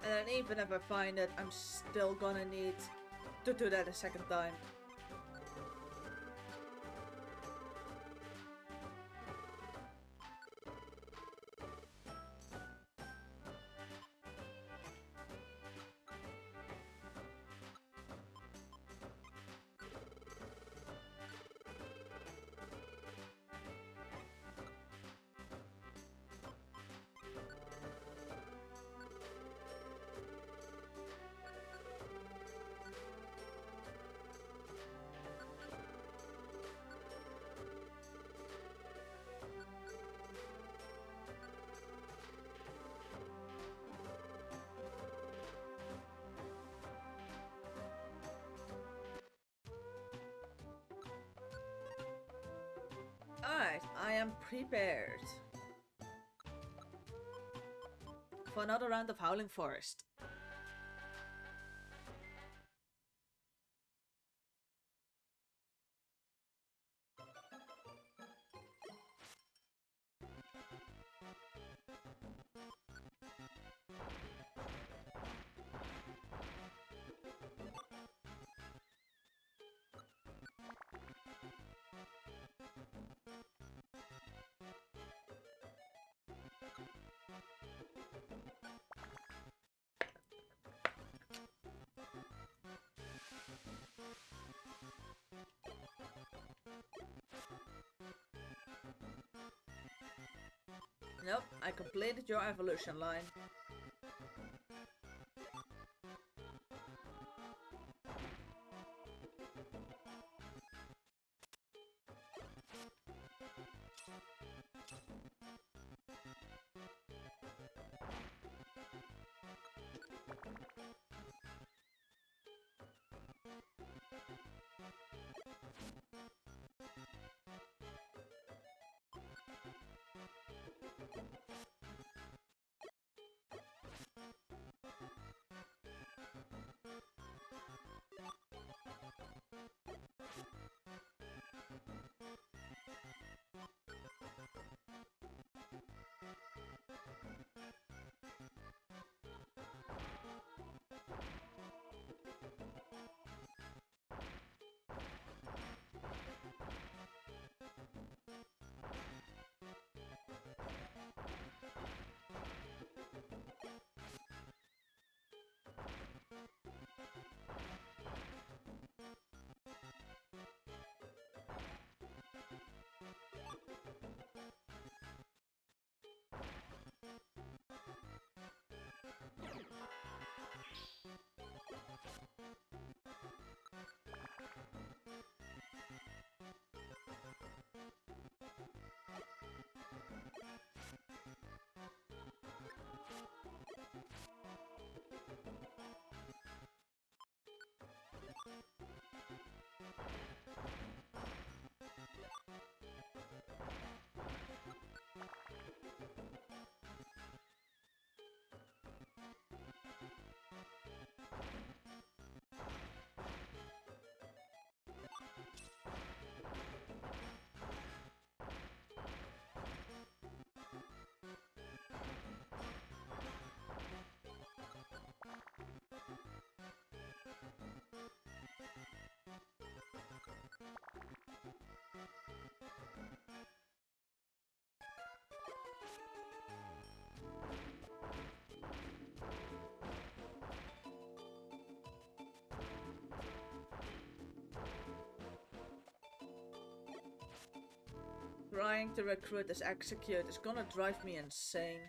And then even if I find it, I'm still gonna need to do that a second time. Alright, I am prepared for another round of Howling Forest. Nope, I completed your evolution line. Trying to recruit this execute is gonna drive me insane.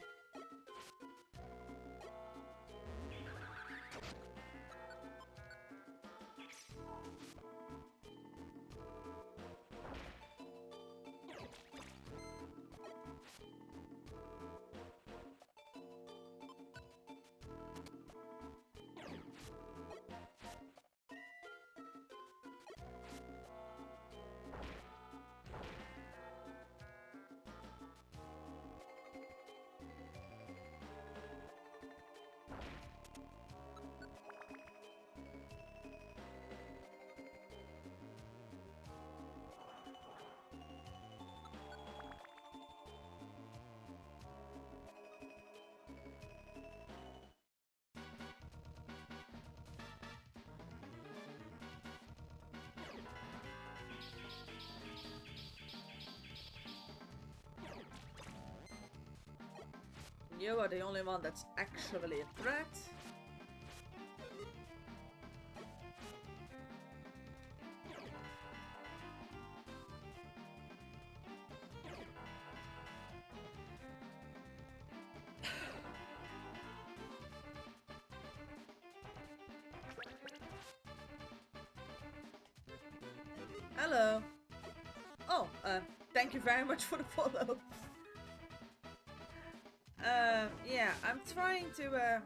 You are the only one that's actually a threat. Hello. Oh, thank you very much for the follow. Yeah, I'm trying to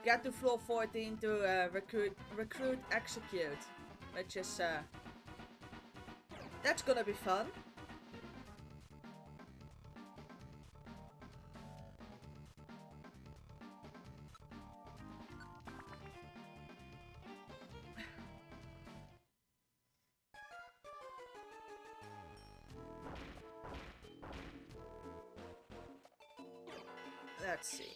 get to floor 14 to recruit execute, which is that's gonna be fun. Let's see.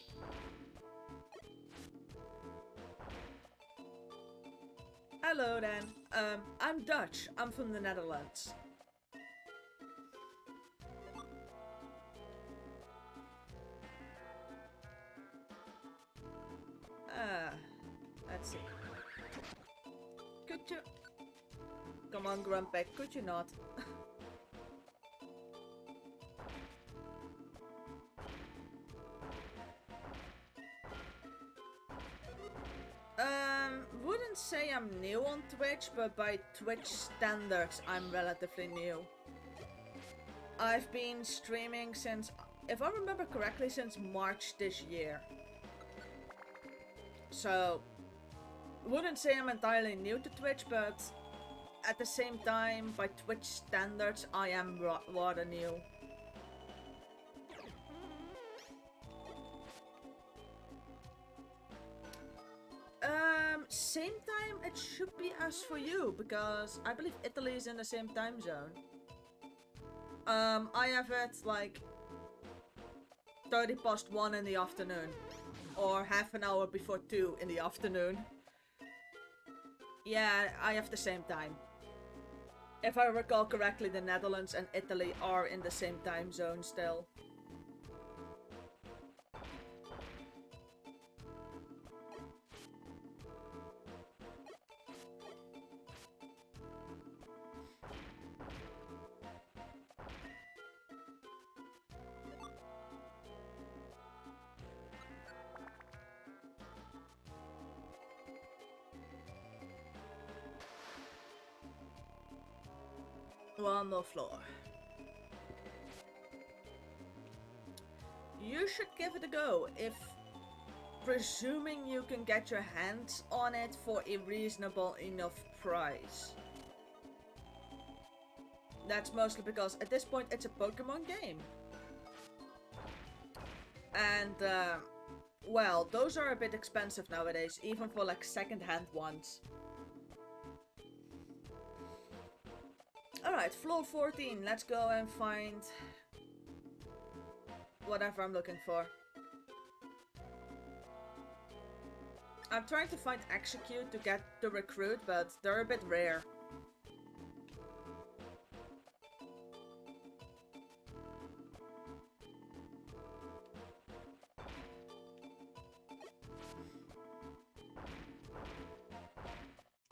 Hello then. I'm Dutch. I'm from the Netherlands. Let's see. Could you... Come on, Grumpy, could you not? Wouldn't say I'm new on Twitch, but by Twitch standards, I'm relatively new. I've been streaming since, if I remember correctly, since March this year. So, wouldn't say I'm entirely new to Twitch, but at the same time, by Twitch standards, I am rather new. Same time it should be as for you, because I believe Italy is in the same time zone. I have it like 30 past 1 in the afternoon. Or half an hour before 2 in the afternoon. Yeah, I have the same time. If I recall correctly, the Netherlands and Italy are in the same time zone still. One more floor. You should give it a go, if presuming you can get your hands on it for a reasonable enough price. That's mostly because at this point it's a Pokémon game. And well, those are a bit expensive nowadays, even for like second-hand ones. Alright, floor 14. Let's go and find whatever I'm looking for. I'm trying to find execute to get the recruit, but they're a bit rare.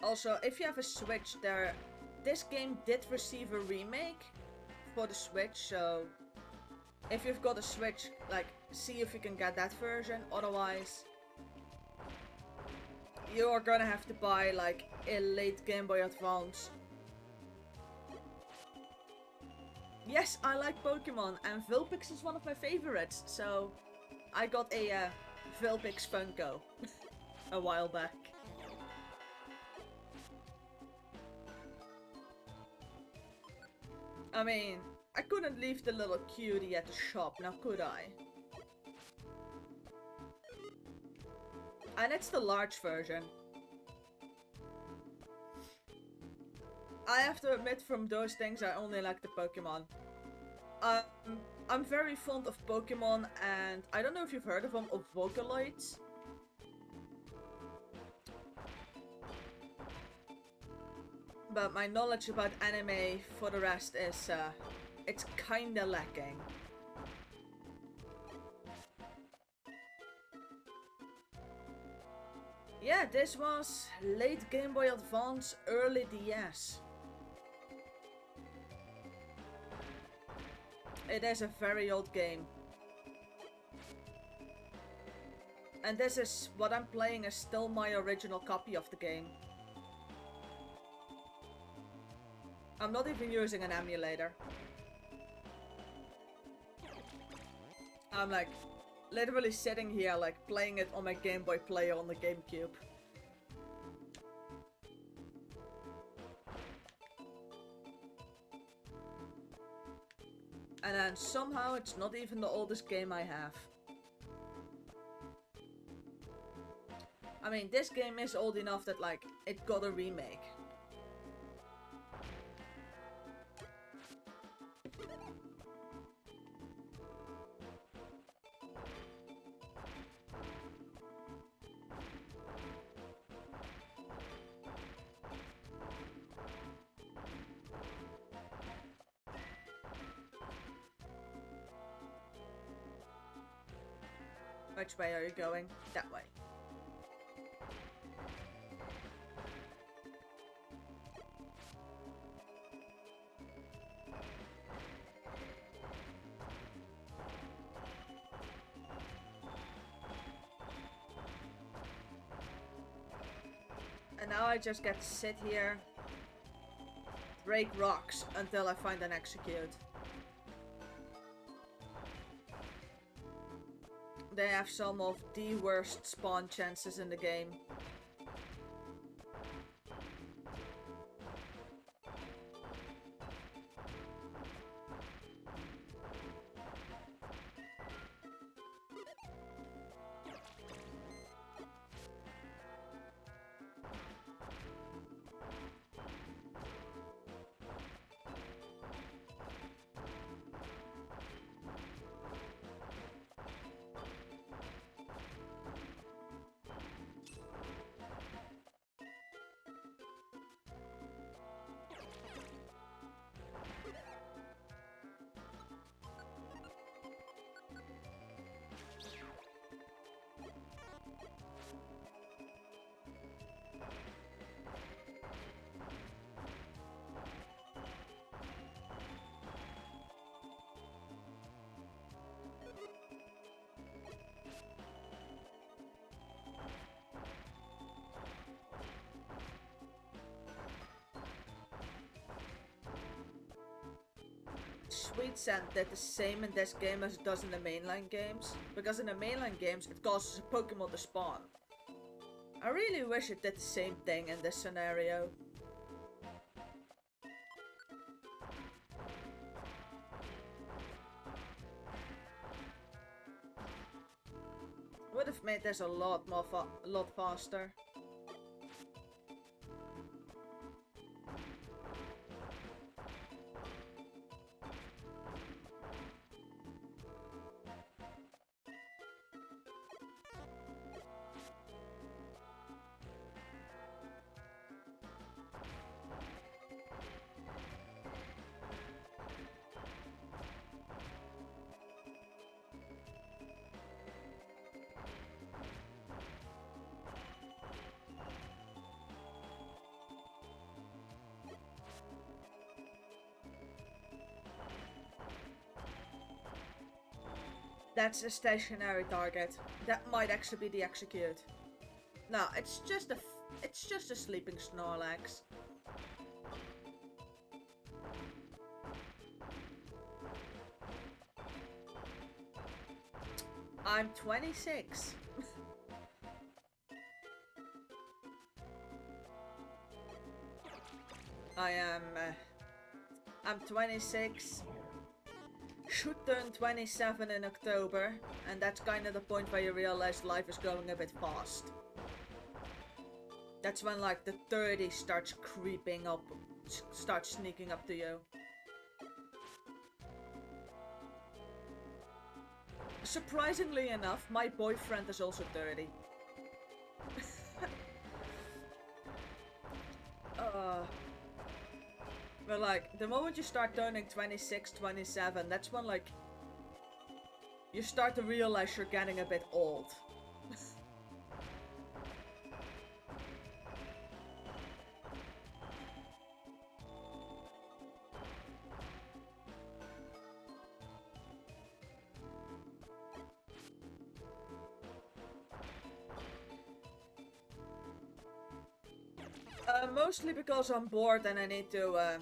Also, if you have a Switch, this game did receive a remake, for the Switch, so if you've got a Switch, like, see if you can get that version. Otherwise, you are gonna have to buy, like, a late Game Boy Advance. Yes, I like Pokemon, and Vulpix is one of my favorites, so I got a Vulpix Funko a while back. I mean, I couldn't leave the little cutie at the shop, now could I? And it's the large version. I have to admit, from those things, I only like the Pokemon. I'm very fond of Pokemon, and I don't know if you've heard of them, of Vocaloids. But my knowledge about anime, for the rest, is, it's kinda lacking. Yeah, this was late Game Boy Advance, early DS. It is a very old game. And this is what I'm playing is still my original copy of the game. I'm not even using an emulator. I'm like literally sitting here like playing it on my Game Boy Player on the GameCube. And then somehow it's not even the oldest game I have. I mean, this game is old enough that like it got a remake. Which way are you going? That way. And now I just get to sit here, break rocks until I find an execute. They have some of the worst spawn chances in the game. Sweet Sand did the same in this game as it does in the mainline games, because in the mainline games it causes a Pokemon to spawn. I really wish it did the same thing in this scenario. Would have made this a lot faster. That's a stationary target. That might actually be the execute. No, it's just a sleeping Snorlax. I'm 26. I'm 26. Should turn 27 in October, and that's kind of the point where you realize life is going a bit fast. That's when like the 30 starts creeping up, starts sneaking up to you. Surprisingly enough, my boyfriend is also 30. But like, the moment you start turning 26, 27, that's when like, you start to realize you're getting a bit old. Mostly because I'm bored and I need to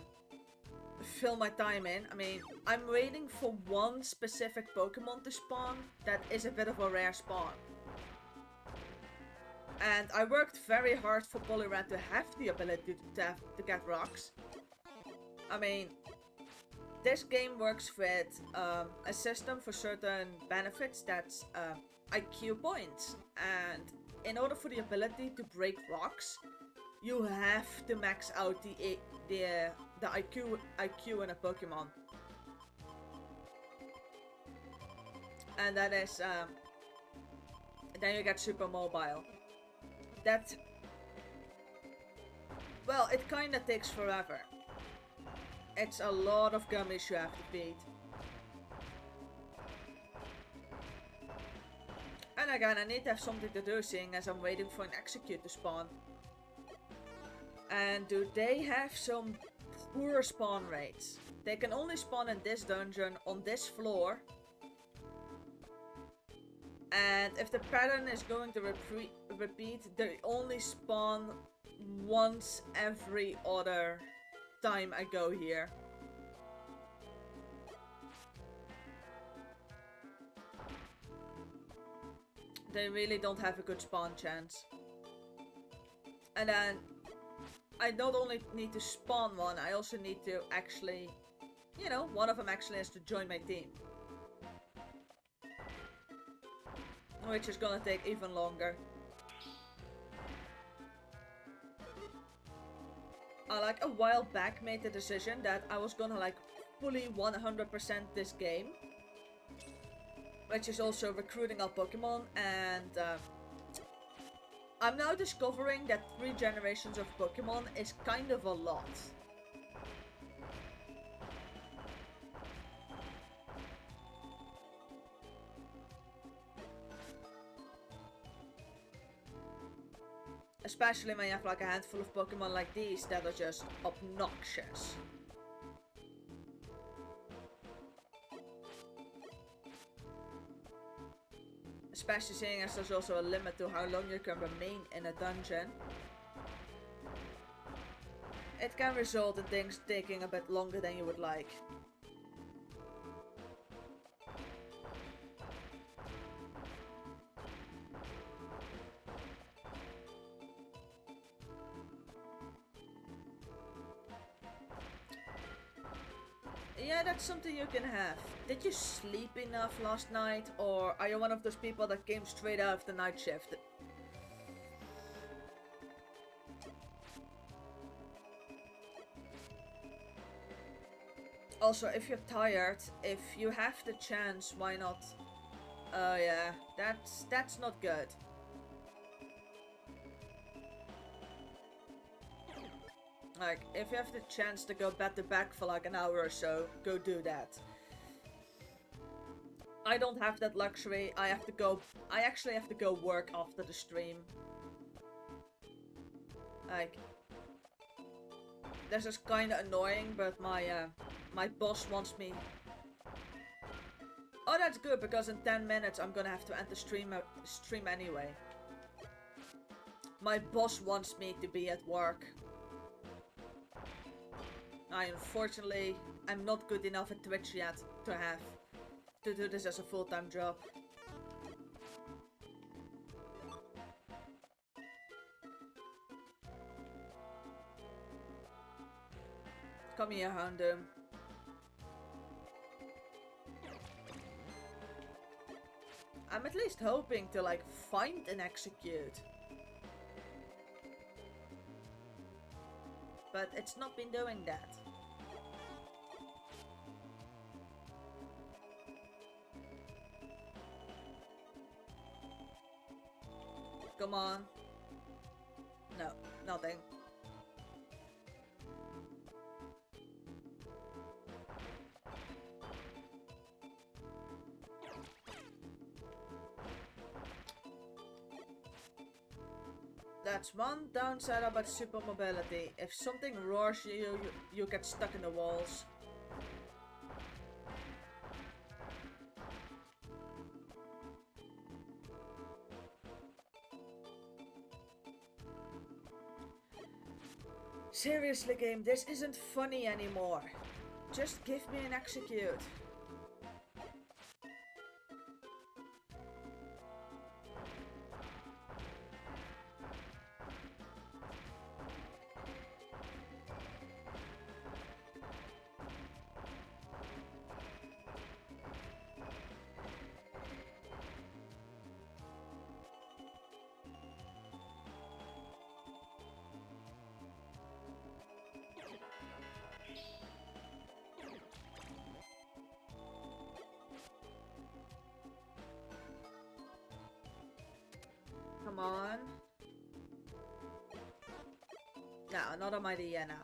fill my time in. I mean, I'm waiting for one specific Pokemon to spawn that is a bit of a rare spawn. And I worked very hard for Poliwrath to have the ability to get rocks. I mean, this game works with a system for certain benefits that's IQ points. And in order for the ability to break rocks, you have to max out the IQ in a Pokemon. And that is then you get super mobile. That, well, it kinda takes forever. It's a lot of gummies you have to feed. And again, I need to have something to do, seeing as I'm waiting for an execute to spawn. And do they have some poor spawn rates? They can only spawn in this dungeon, on this floor. And if the pattern is going to repeat, they only spawn once every other time I go here. They really don't have a good spawn chance. And then I not only need to spawn one, I also need to actually, you know, one of them actually has to join my team. Which is gonna take even longer. I like a while back made the decision that I was gonna like fully 100% this game. Which is also recruiting up Pokemon, and I'm now discovering that 3 generations of Pokemon is kind of a lot. Especially when you have like a handful of Pokemon like these that are just obnoxious. Especially seeing as there's also a limit to how long you can remain in a dungeon. It can result in things taking a bit longer than you would like. Yeah, that's something you can have. Did you sleep enough last night, or are you one of those people that came straight out of the night shift? Also, if you're tired, if you have the chance, why not? Oh yeah, that's not good. Like, if you have the chance to go back to back for like an hour or so, go do that. I don't have that luxury. I actually have to go work after the stream. Like, this is kinda annoying, but my boss wants me... Oh, that's good, because in 10 minutes I'm gonna have to end the stream anyway. My boss wants me to be at work. I unfortunately am not good enough at Twitch yet to do this as a full-time job. Come here, Houndoom. I'm at least hoping to, like, find and execute. But it's not been doing that. Come on. No, nothing. That's one downside about super mobility. If something roars you get stuck in the walls. Seriously, game, this isn't funny anymore. Just give me an execute. Come on. No, not on my Diana.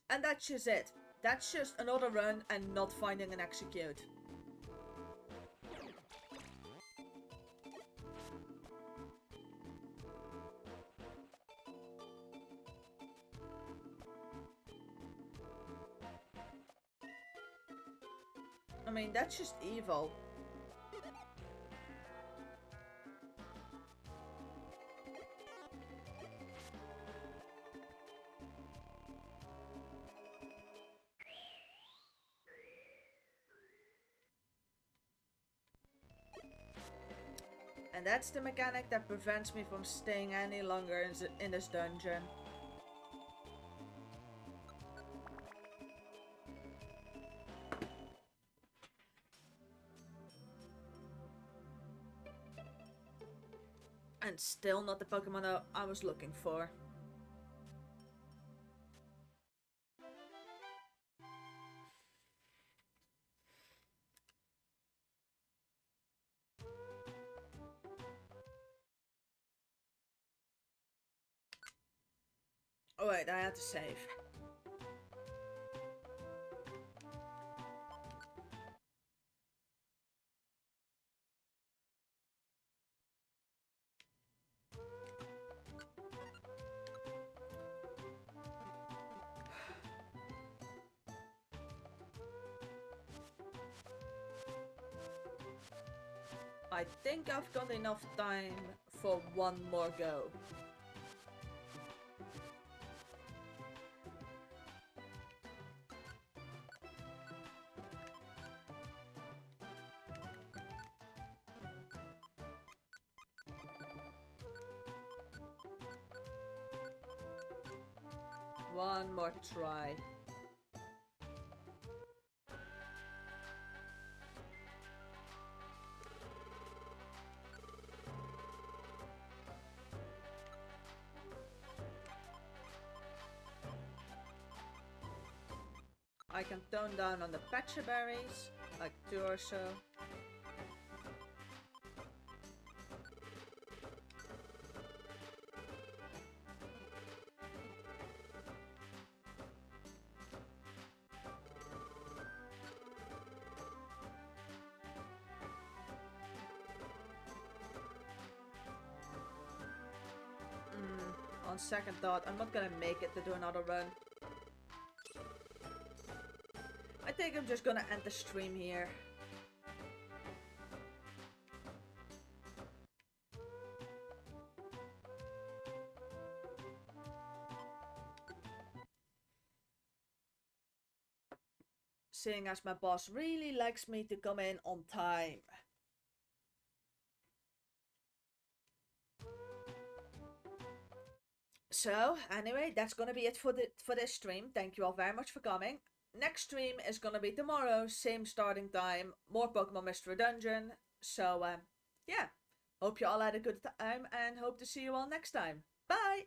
And that's just it. That's just another run and not finding an execute. I mean, that's just evil. And that's the mechanic that prevents me from staying any longer in this dungeon. And still not the Pokemon I was looking for. Oh wait, I had to save. I think I've got enough time for one more go. One more try. I can tone down on the patcha berries, like 2 or so. on second thought, I'm not gonna make it to do another run. I think I'm just gonna end the stream here. Seeing as my boss really likes me to come in on time. So, anyway, that's gonna be it for this stream. Thank you all very much for coming. Next stream is gonna be tomorrow, same starting time, more Pokemon Mystery Dungeon. So, yeah, hope you all had a good time and hope to see you all next time. Bye!